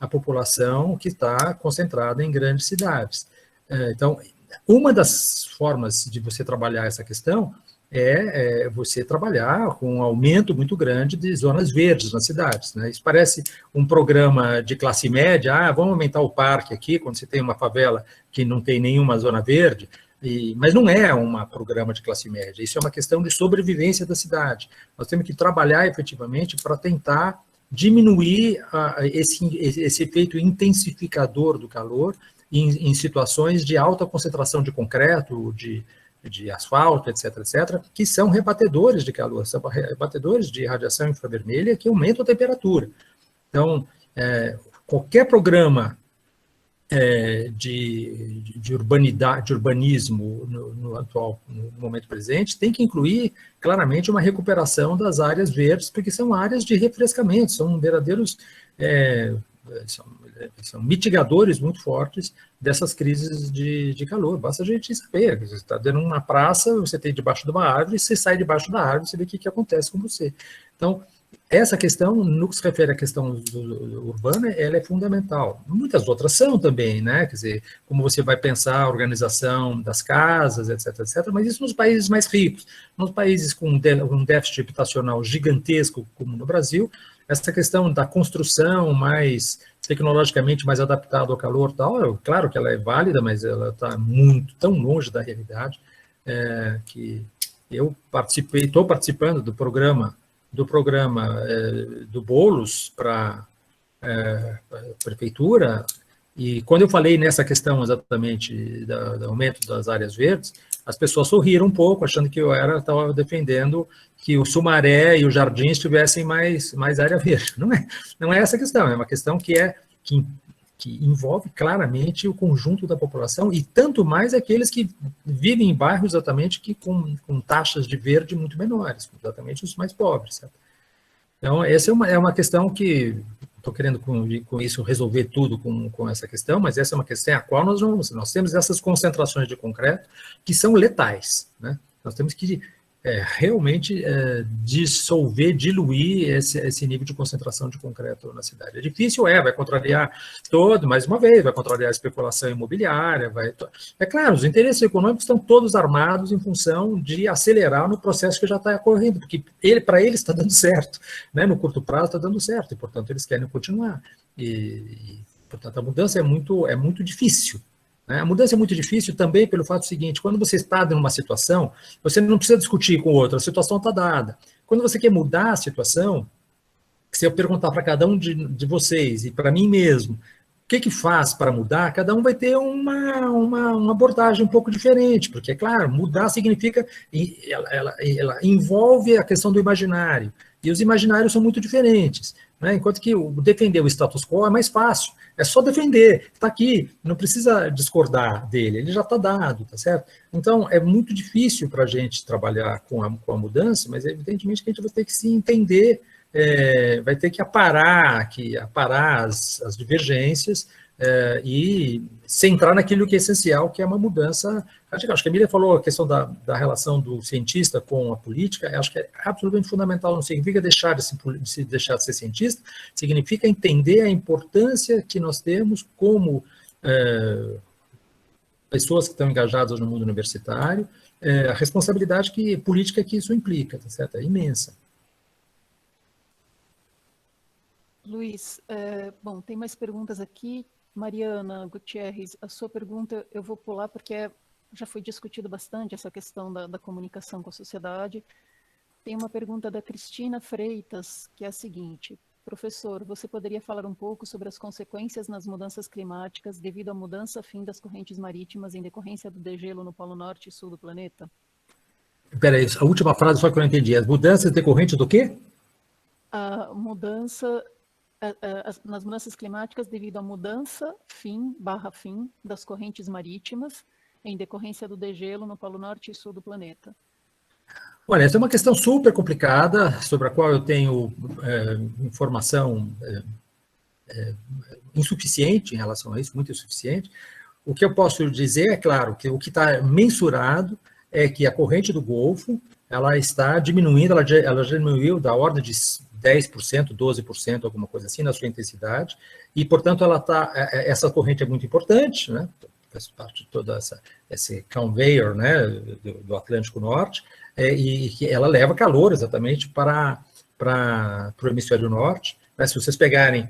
a população que está concentrada em grandes cidades. Então, uma das formas de você trabalhar essa questão é você trabalhar com um aumento muito grande de zonas verdes nas cidades, né? Isso parece um programa de classe média, vamos aumentar o parque aqui, quando você tem uma favela que não tem nenhuma zona verde, mas não é um programa de classe média, isso é uma questão de sobrevivência da cidade. Nós temos que trabalhar efetivamente para tentar diminuir esse efeito intensificador do calor em situações de alta concentração de concreto, de asfalto, etc., etc., que são rebatedores de calor, são rebatedores de radiação infravermelha que aumentam a temperatura. Então, qualquer programa de urbanismo no momento presente tem que incluir claramente uma recuperação das áreas verdes, porque são áreas de refrescamento, são verdadeiros são mitigadores muito fortes dessas crises de calor. Basta a gente saber, você está dentro de uma praça, você tem debaixo de uma árvore, você sai debaixo da árvore, você vê o que acontece com você. Então, essa questão, no que se refere à questão urbana, ela é fundamental. Muitas outras são também, né? Quer dizer, como você vai pensar a organização das casas, etc., etc., mas isso nos países mais ricos. Nos países com um déficit habitacional gigantesco, como no Brasil, essa questão da construção mais tecnologicamente mais adaptada ao calor e tal, claro que ela é válida, mas ela está tão longe da realidade, que eu estou participando do programa do Boulos para a prefeitura, e quando eu falei nessa questão exatamente do aumento das áreas verdes, as pessoas sorriram um pouco, achando que eu estava defendendo que o Sumaré e os Jardins tivessem mais área verde. Não é essa a questão, é uma questão que envolve claramente o conjunto da população, e tanto mais aqueles que vivem em bairros exatamente com taxas de verde muito menores, exatamente os mais pobres. Sabe? Então, essa é uma questão que estou querendo com isso resolver tudo com essa questão, mas essa é uma questão a qual nós temos essas concentrações de concreto que são letais, né? Nós temos que realmente dissolver, diluir esse nível de concentração de concreto na cidade. É difícil, vai contrariar mais uma vez, vai contrariar a especulação imobiliária, é claro, os interesses econômicos estão todos armados em função de acelerar no processo que já está ocorrendo, porque para eles está dando certo, né? No curto prazo está dando certo, e, portanto, eles querem continuar. Portanto, a mudança é muito difícil. Né? A mudança é muito difícil também pelo fato seguinte: quando você está numa situação, você não precisa discutir com o outro, a situação está dada. Quando você quer mudar a situação, se eu perguntar para cada um de vocês e para mim mesmo, o que faz para mudar, cada um vai ter uma abordagem um pouco diferente, porque, é claro, mudar significa, ela envolve a questão do imaginário, e os imaginários são muito diferentes, né? Enquanto que defender o status quo é mais fácil, é só defender, está aqui, não precisa discordar dele, ele já está dado, tá certo? Então, é muito difícil para a gente trabalhar com a mudança, mas evidentemente que a gente vai ter que se entender, vai ter que aparar as divergências e centrar naquilo que é essencial, que é uma mudança radical. Acho que a Emília falou a questão da relação do cientista com a política, acho que é absolutamente fundamental, não significa deixar de ser cientista, significa entender a importância que nós temos como pessoas que estão engajadas no mundo universitário, a responsabilidade política que isso implica, tá certo? É imensa. Luiz, bom, tem mais perguntas aqui. Mariana Gutierrez, a sua pergunta eu vou pular porque já foi discutido bastante essa questão da comunicação com a sociedade. Tem uma pergunta da Cristina Freitas, que é a seguinte: professor, você poderia falar um pouco sobre as consequências nas mudanças climáticas devido à mudança fim das correntes marítimas em decorrência do degelo no Polo Norte e Sul do planeta? Espera aí, a última frase só que eu não entendi. As mudanças decorrentes do quê? A mudança... nas mudanças climáticas devido à mudança, fim das correntes marítimas em decorrência do degelo no Polo Norte e Sul do planeta. Olha, essa é uma questão super complicada, sobre a qual eu tenho informação insuficiente em relação a isso, muito insuficiente. O que eu posso dizer, é claro, que o que está mensurado é que a corrente do Golfo, ela está diminuindo, ela diminuiu da ordem de 10%, 12%, alguma coisa assim, na sua intensidade, e, portanto, essa corrente é muito importante, né? Faz parte de toda esse conveyor, né, do Atlântico Norte, e que ela leva calor exatamente para o hemisfério norte. Mas se vocês pegarem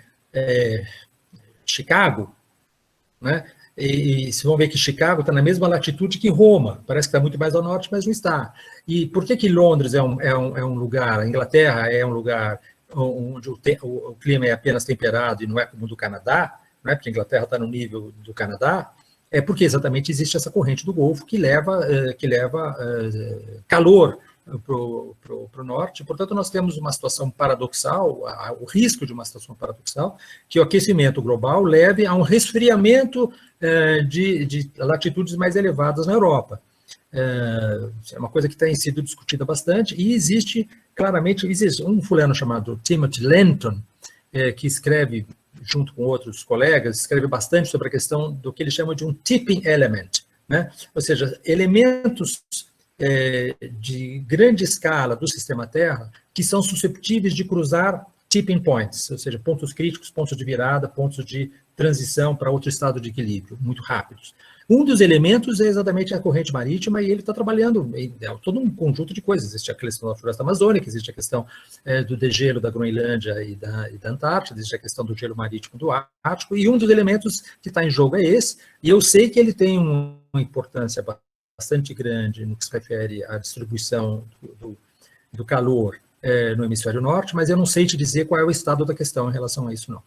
Chicago, né, e vocês vão ver que Chicago está na mesma latitude que Roma, parece que está muito mais ao norte, mas não está. E por que Londres é um lugar, a Inglaterra é um lugar onde o clima é apenas temperado e não é como o do Canadá, não é porque a Inglaterra está no nível do Canadá? É porque exatamente existe essa corrente do Golfo que leva calor para o norte. Portanto, nós temos uma situação paradoxal, o risco de uma situação paradoxal, que o aquecimento global leve a um resfriamento de latitudes mais elevadas na Europa. É uma coisa que tem sido discutida bastante, e existe um fulano chamado Timothy Lenton, que escreve, junto com outros colegas, escreve bastante sobre a questão do que ele chama de um tipping element, né? Ou seja, elementos de grande escala do sistema Terra que são susceptíveis de cruzar tipping points, ou seja, pontos críticos, pontos de virada, pontos de transição para outro estado de equilíbrio, muito rápidos. Um dos elementos é exatamente a corrente marítima, e ele está trabalhando todo um conjunto de coisas. Existe a questão da floresta amazônica, existe a questão do degelo da Groenlândia e da Antártida, existe a questão do gelo marítimo do Ártico, e um dos elementos que está em jogo é esse, e eu sei que ele tem uma importância bastante grande no que se refere à distribuição do calor no hemisfério norte, mas eu não sei te dizer qual é o estado da questão em relação a isso, não.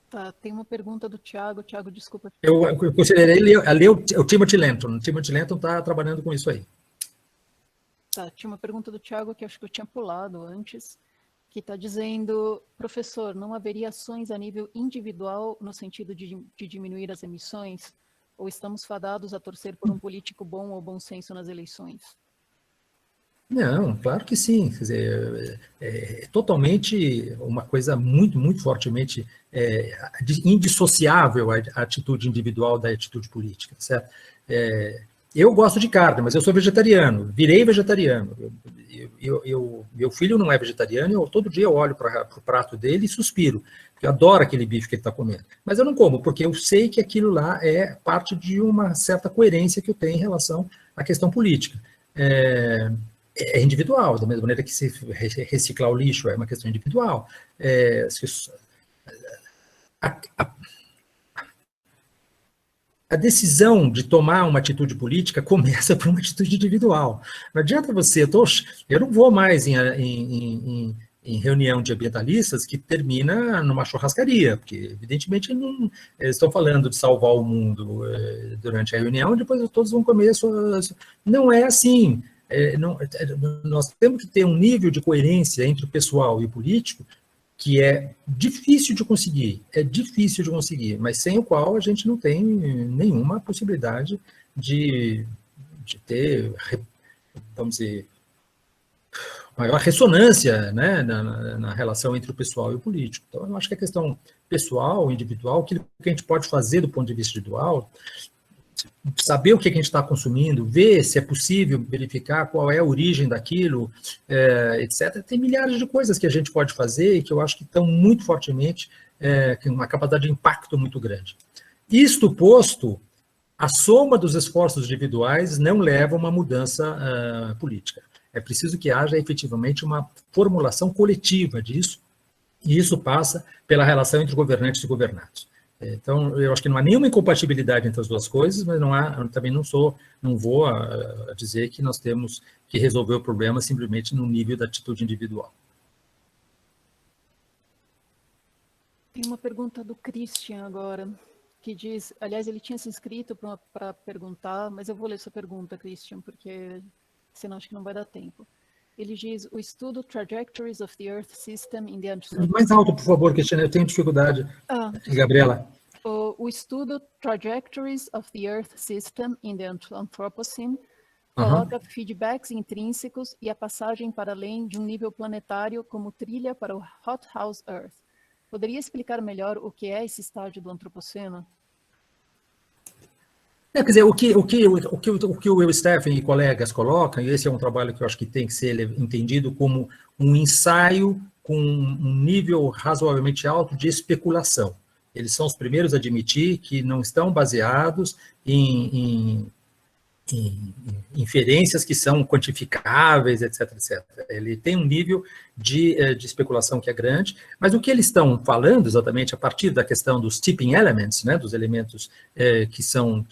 Tá, tem uma pergunta do Tiago. Tiago, desculpa. Eu considerei ler o Timothy Lenton. O Timothy Lenton está trabalhando com isso aí. Tá, tinha uma pergunta do Tiago que acho que eu tinha pulado antes, que está dizendo: professor, não haveria ações a nível individual no sentido de diminuir as emissões? Ou estamos fadados a torcer por um político bom ou bom senso nas eleições? Não, claro que sim. Quer dizer, é totalmente uma coisa muito, muito fortemente indissociável a atitude individual da atitude política, certo? Eu gosto de carne, mas eu sou vegetariano, virei vegetariano. Meu filho não é vegetariano, todo dia eu olho para o prato dele e suspiro, porque eu adoro aquele bife que ele está comendo. Mas eu não como, porque eu sei que aquilo lá é parte de uma certa coerência que eu tenho em relação à questão política. é individual, da mesma maneira que se reciclar o lixo é uma questão individual. A decisão de tomar uma atitude política começa por uma atitude individual. Não adianta eu não vou mais em reunião de ambientalistas que termina numa churrascaria, porque evidentemente não, eles estão falando de salvar o mundo durante a reunião, e depois todos vão comer Não é assim. Nós temos que ter um nível de coerência entre o pessoal e o político que é difícil de conseguir, mas sem o qual a gente não tem nenhuma possibilidade de ter, vamos dizer, maior ressonância, né, na relação entre o pessoal e o político. Então, eu acho que a questão pessoal, individual, aquilo que a gente pode fazer do ponto de vista individual, saber o que a gente está consumindo, ver se é possível verificar qual é a origem daquilo, etc. Tem milhares de coisas que a gente pode fazer e que eu acho que estão muito fortemente, com uma capacidade de impacto muito grande. Isto posto, a soma dos esforços individuais não leva a uma mudança política. É preciso que haja efetivamente uma formulação coletiva disso, e isso passa pela relação entre governantes e governados. Então, eu acho que não há nenhuma incompatibilidade entre as duas coisas, mas também não vou dizer que nós temos que resolver o problema simplesmente no nível da atitude individual. Tem uma pergunta do Christian agora, que diz, aliás, ele tinha se inscrito para perguntar, mas eu vou ler sua pergunta, Christian, porque senão acho que não vai dar tempo. Ele diz, o estudo Trajectories of the Earth System in the Anthropocene... Mais alto, por favor, Cristina, eu tenho dificuldade. Gabriela. O estudo Trajectories of the Earth System in the Anthropocene coloca feedbacks intrínsecos e a passagem para além de um nível planetário como trilha para o Hothouse Earth. Poderia explicar melhor o que é esse estágio do Antropoceno? Quer dizer, o que o Will Steffen e colegas colocam, e esse é um trabalho que eu acho que tem que ser entendido como um ensaio com um nível razoavelmente alto de especulação. Eles são os primeiros a admitir que não estão baseados em inferências que são quantificáveis, etc, etc. Ele tem um nível de especulação que é grande, mas o que eles estão falando exatamente a partir da questão dos tipping elements, né, dos elementos que são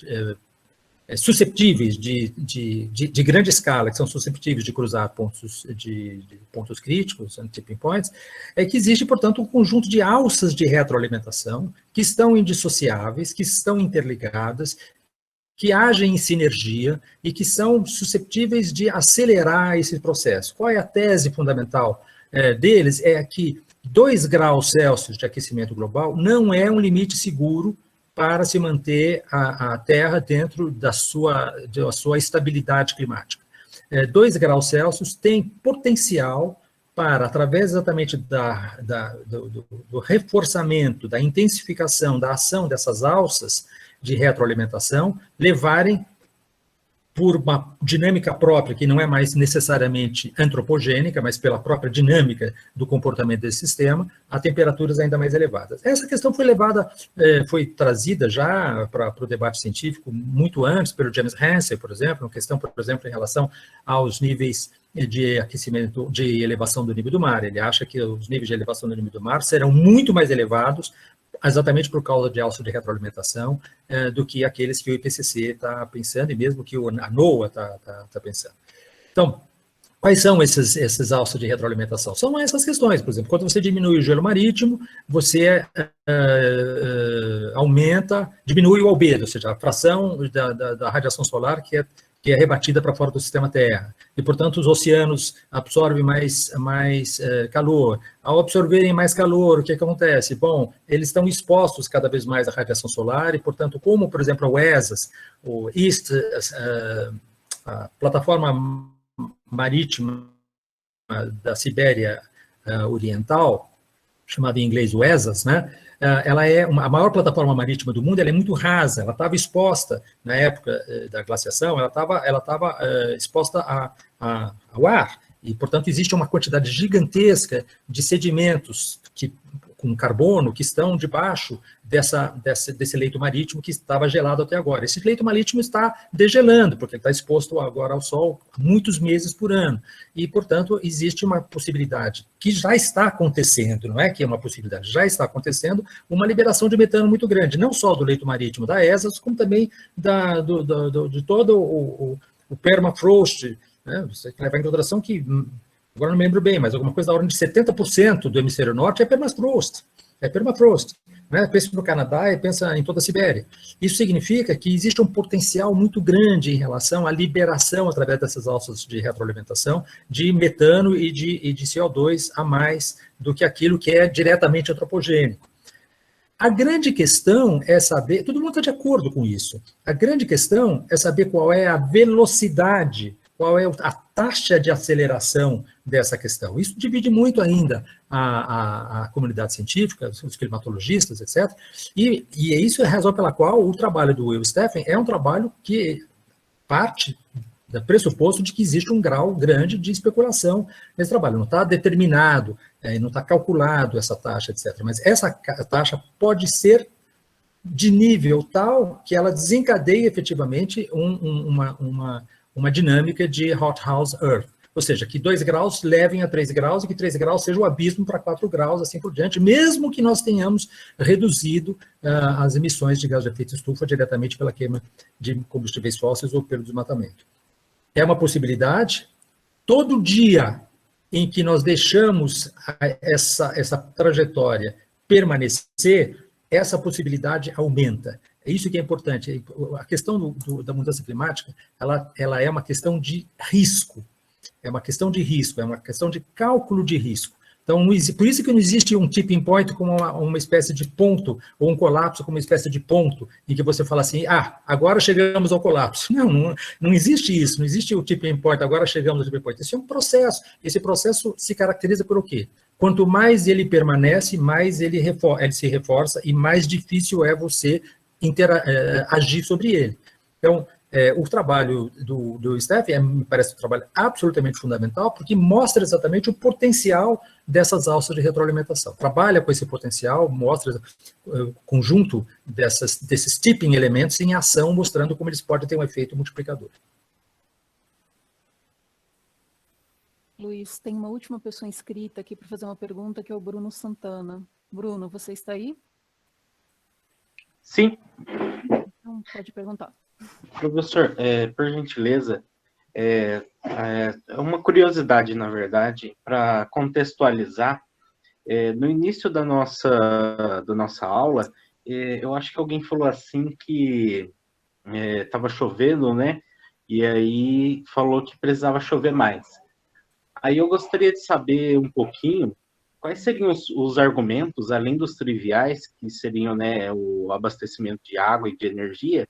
susceptíveis de grande escala, que são susceptíveis de cruzar pontos críticos, tipping points, é que existe, portanto, um conjunto de alças de retroalimentação que estão indissociáveis, que estão interligadas, que agem em sinergia e que são susceptíveis de acelerar esse processo. Qual é a tese fundamental deles? É que 2 graus Celsius de aquecimento global não é um limite seguro para se manter a Terra dentro da sua estabilidade climática. 2 graus Celsius tem potencial para, através exatamente do reforçamento, da intensificação, da ação dessas alças de retroalimentação, levarem, por uma dinâmica própria, que não é mais necessariamente antropogênica, mas pela própria dinâmica do comportamento desse sistema, a temperaturas ainda mais elevadas. Essa questão foi trazida já para o debate científico muito antes, pelo James Hansen, por exemplo, uma questão, por exemplo, em relação aos níveis de aquecimento, de elevação do nível do mar. Ele acha que os níveis de elevação do nível do mar serão muito mais elevados exatamente por causa de alça de retroalimentação, do que aqueles que o IPCC está pensando, e mesmo que a NOAA está pensando. Então, quais são esses alças de retroalimentação? São essas questões, por exemplo, quando você diminui o gelo marítimo, você diminui o albedo, ou seja, a fração da radiação solar que é rebatida para fora do sistema Terra. E, portanto, os oceanos absorvem mais calor. Ao absorverem mais calor, o que acontece? Bom, eles estão expostos cada vez mais à radiação solar e, portanto, como, por exemplo, o ESAS, a plataforma marítima da Sibéria Oriental, chamada em inglês o ESAS, né? Ela é a maior plataforma marítima do mundo, ela é muito rasa, ela estava exposta, na época da glaciação, ela estava exposta ao ar, e, portanto, existe uma quantidade gigantesca de sedimentos com carbono que estão debaixo desse leito marítimo que estava gelado até agora. Esse leito marítimo está degelando, porque ele está exposto agora ao sol muitos meses por ano. E, portanto, existe uma possibilidade, que já está acontecendo, não é que é uma possibilidade, já está acontecendo uma liberação de metano muito grande, não só do leito marítimo da ESAS, como também de todo o permafrost, né? Você leva em consideração que, agora não me lembro bem, mas alguma coisa da ordem de 70% do hemisfério norte é permafrost. Né? Pensa no Canadá e pensa em toda a Sibéria. Isso significa que existe um potencial muito grande em relação à liberação, através dessas alças de retroalimentação, de metano e de CO2 a mais do que aquilo que é diretamente antropogênico. A grande questão é saber, todo mundo está de acordo com isso, a grande questão é saber qual é a velocidade, qual é a taxa de aceleração dessa questão. Isso divide muito ainda a comunidade científica, os climatologistas, etc. E é isso a razão pela qual o trabalho do Will Steffen é um trabalho que parte do pressuposto de que existe um grau grande de especulação nesse trabalho. Não está determinado, não está calculado essa taxa, etc. Mas essa taxa pode ser de nível tal que ela desencadeie efetivamente uma dinâmica de hothouse Earth, ou seja, que 2 graus levem a 3 graus e que 3 graus seja o abismo para 4 graus, assim por diante, mesmo que nós tenhamos reduzido as emissões de gás de efeito estufa diretamente pela queima de combustíveis fósseis ou pelo desmatamento. É uma possibilidade. Todo dia em que nós deixamos essa trajetória permanecer, essa possibilidade aumenta. É isso que é importante. A questão da mudança climática, ela é uma questão de risco. É uma questão de risco, é uma questão de cálculo de risco. Então, por isso que não existe um tipping point como uma espécie de ponto, ou um colapso como uma espécie de ponto, em que você fala assim, agora chegamos ao colapso. Não existe isso, não existe o tipping point, agora chegamos ao tipping point. Isso é um processo. Esse processo se caracteriza por o quê? Quanto mais ele permanece, mais ele se reforça e mais difícil é você agir sobre ele. Então, o trabalho do Steffen me parece um trabalho absolutamente fundamental, porque mostra exatamente o potencial dessas alças de retroalimentação. Trabalha com esse potencial, mostra o conjunto desses tipping elementos em ação, mostrando como eles podem ter um efeito multiplicador. Luiz, tem uma última pessoa inscrita aqui para fazer uma pergunta, que é o Bruno Santana. Bruno, você está aí? Sim. Então, pode perguntar. Professor, por gentileza, uma curiosidade, na verdade, para contextualizar. No início da nossa aula, eu acho que alguém falou assim que estava chovendo, né? E aí falou que precisava chover mais. Aí eu gostaria de saber um pouquinho quais seriam os argumentos, além dos triviais, que seriam, né, o abastecimento de água e de energia,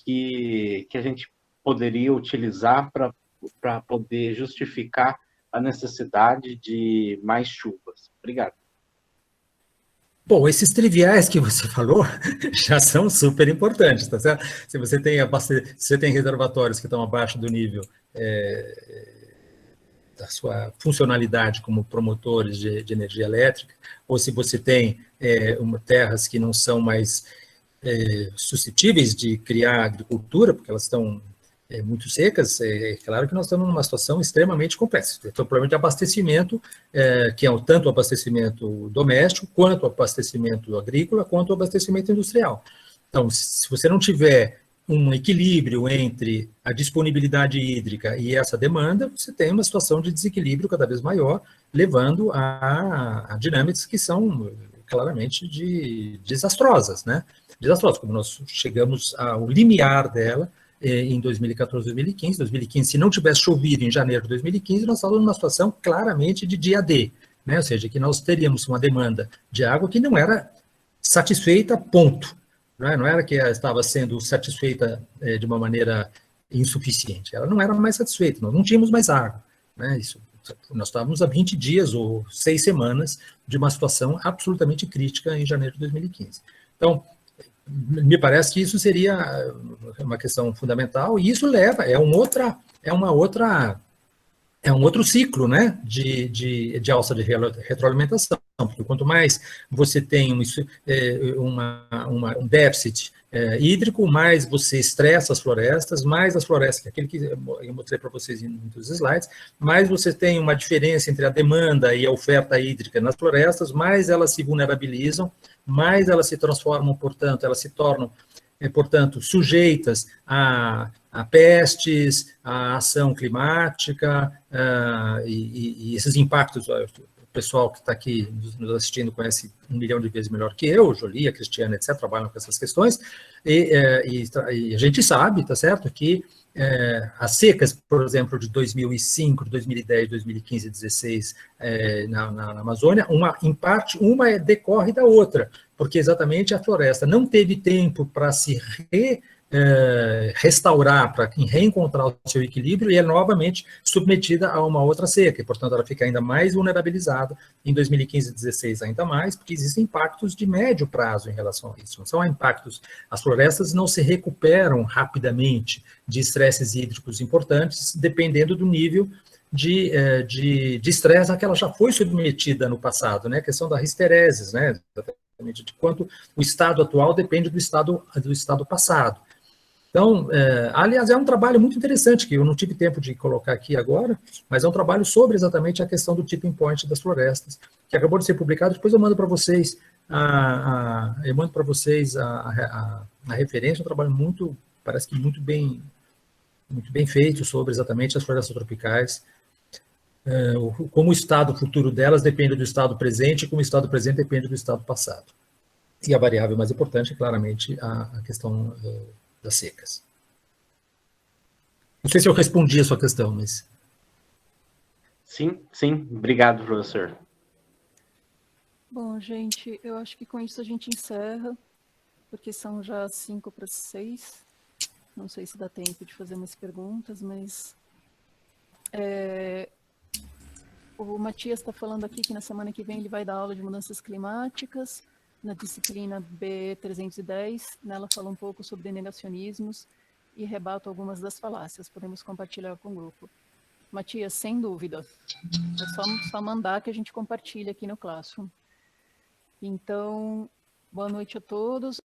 que a gente poderia utilizar para poder justificar a necessidade de mais chuvas. Obrigado. Bom, esses triviais que você falou já são super importantes, tá certo? Se você tem reservatórios que estão abaixo do nível da sua funcionalidade como promotores de energia elétrica, ou se você tem terras que não são mais suscetíveis de criar agricultura, porque elas estão muito secas, é claro que nós estamos numa situação extremamente complexa. Então, o problema de abastecimento, que é tanto o abastecimento doméstico, quanto o abastecimento agrícola, quanto o abastecimento industrial. Então, se você não tiver um equilíbrio entre a disponibilidade hídrica e essa demanda, você tem uma situação de desequilíbrio cada vez maior, levando a dinâmicas que são claramente desastrosas, né? Desastrosas, como nós chegamos ao limiar dela em 2014, 2015. 2015, se não tivesse chovido em janeiro de 2015, nós estávamos numa situação claramente de dia D, né? Ou seja, que nós teríamos uma demanda de água que não era satisfeita, ponto. Não era que ela estava sendo satisfeita de uma maneira insuficiente, ela não era mais satisfeita, nós não tínhamos mais água, né? Nós estávamos há 20 dias ou 6 semanas de uma situação absolutamente crítica em janeiro de 2015. Então, me parece que isso seria uma questão fundamental, e isso leva, é uma outra é um outro ciclo, né, de alça de retroalimentação, porque quanto mais você tem um déficit hídrico, mais você estressa as florestas, que é aquele que eu mostrei para vocês em muitos slides, mais você tem uma diferença entre a demanda e a oferta hídrica nas florestas, mais elas se vulnerabilizam, mais elas se transformam, portanto, elas se tornam portanto, sujeitas a pestes, a ação climática, e esses impactos, o pessoal que está aqui nos assistindo conhece 1 milhão de vezes melhor que eu, Jolie, a Cristiana, etc., trabalham com essas questões, e a gente sabe, tá certo, que as secas, por exemplo, de 2005, 2010, 2015 e 2016 na Amazônia, em parte, uma decorre da outra, porque exatamente a floresta não teve tempo para se restaurar, para reencontrar o seu equilíbrio, e é novamente submetida a uma outra seca, e, portanto, ela fica ainda mais vulnerabilizada em 2015 e 2016 ainda mais, porque existem impactos de médio prazo em relação a isso, não são impactos, as florestas não se recuperam rapidamente de estresses hídricos importantes, dependendo do nível de estresse a que ela já foi submetida no passado, né, a questão da histereses, né, de quanto o estado atual depende do estado passado. Então, aliás, é um trabalho muito interessante, que eu não tive tempo de colocar aqui agora, mas é um trabalho sobre exatamente a questão do tipping point das florestas, que acabou de ser publicado, depois eu mando para vocês a referência, um trabalho parece que muito bem feito sobre exatamente as florestas tropicais, como o estado futuro delas depende do estado presente, e como o estado presente depende do estado passado. E a variável mais importante é claramente a questão das secas. Não sei se eu respondi a sua questão, mas... Sim. Obrigado, professor. Bom, gente, eu acho que com isso a gente encerra, porque são já 5:06. Não sei se dá tempo de fazer mais perguntas, mas... O Matias está falando aqui que na semana que vem ele vai dar aula de mudanças climáticas, na disciplina B310, nela fala um pouco sobre negacionismos e rebata algumas das falácias. Podemos compartilhar com o grupo. Matias, sem dúvida, é só mandar que a gente compartilha aqui no Classroom. Então, boa noite a todos.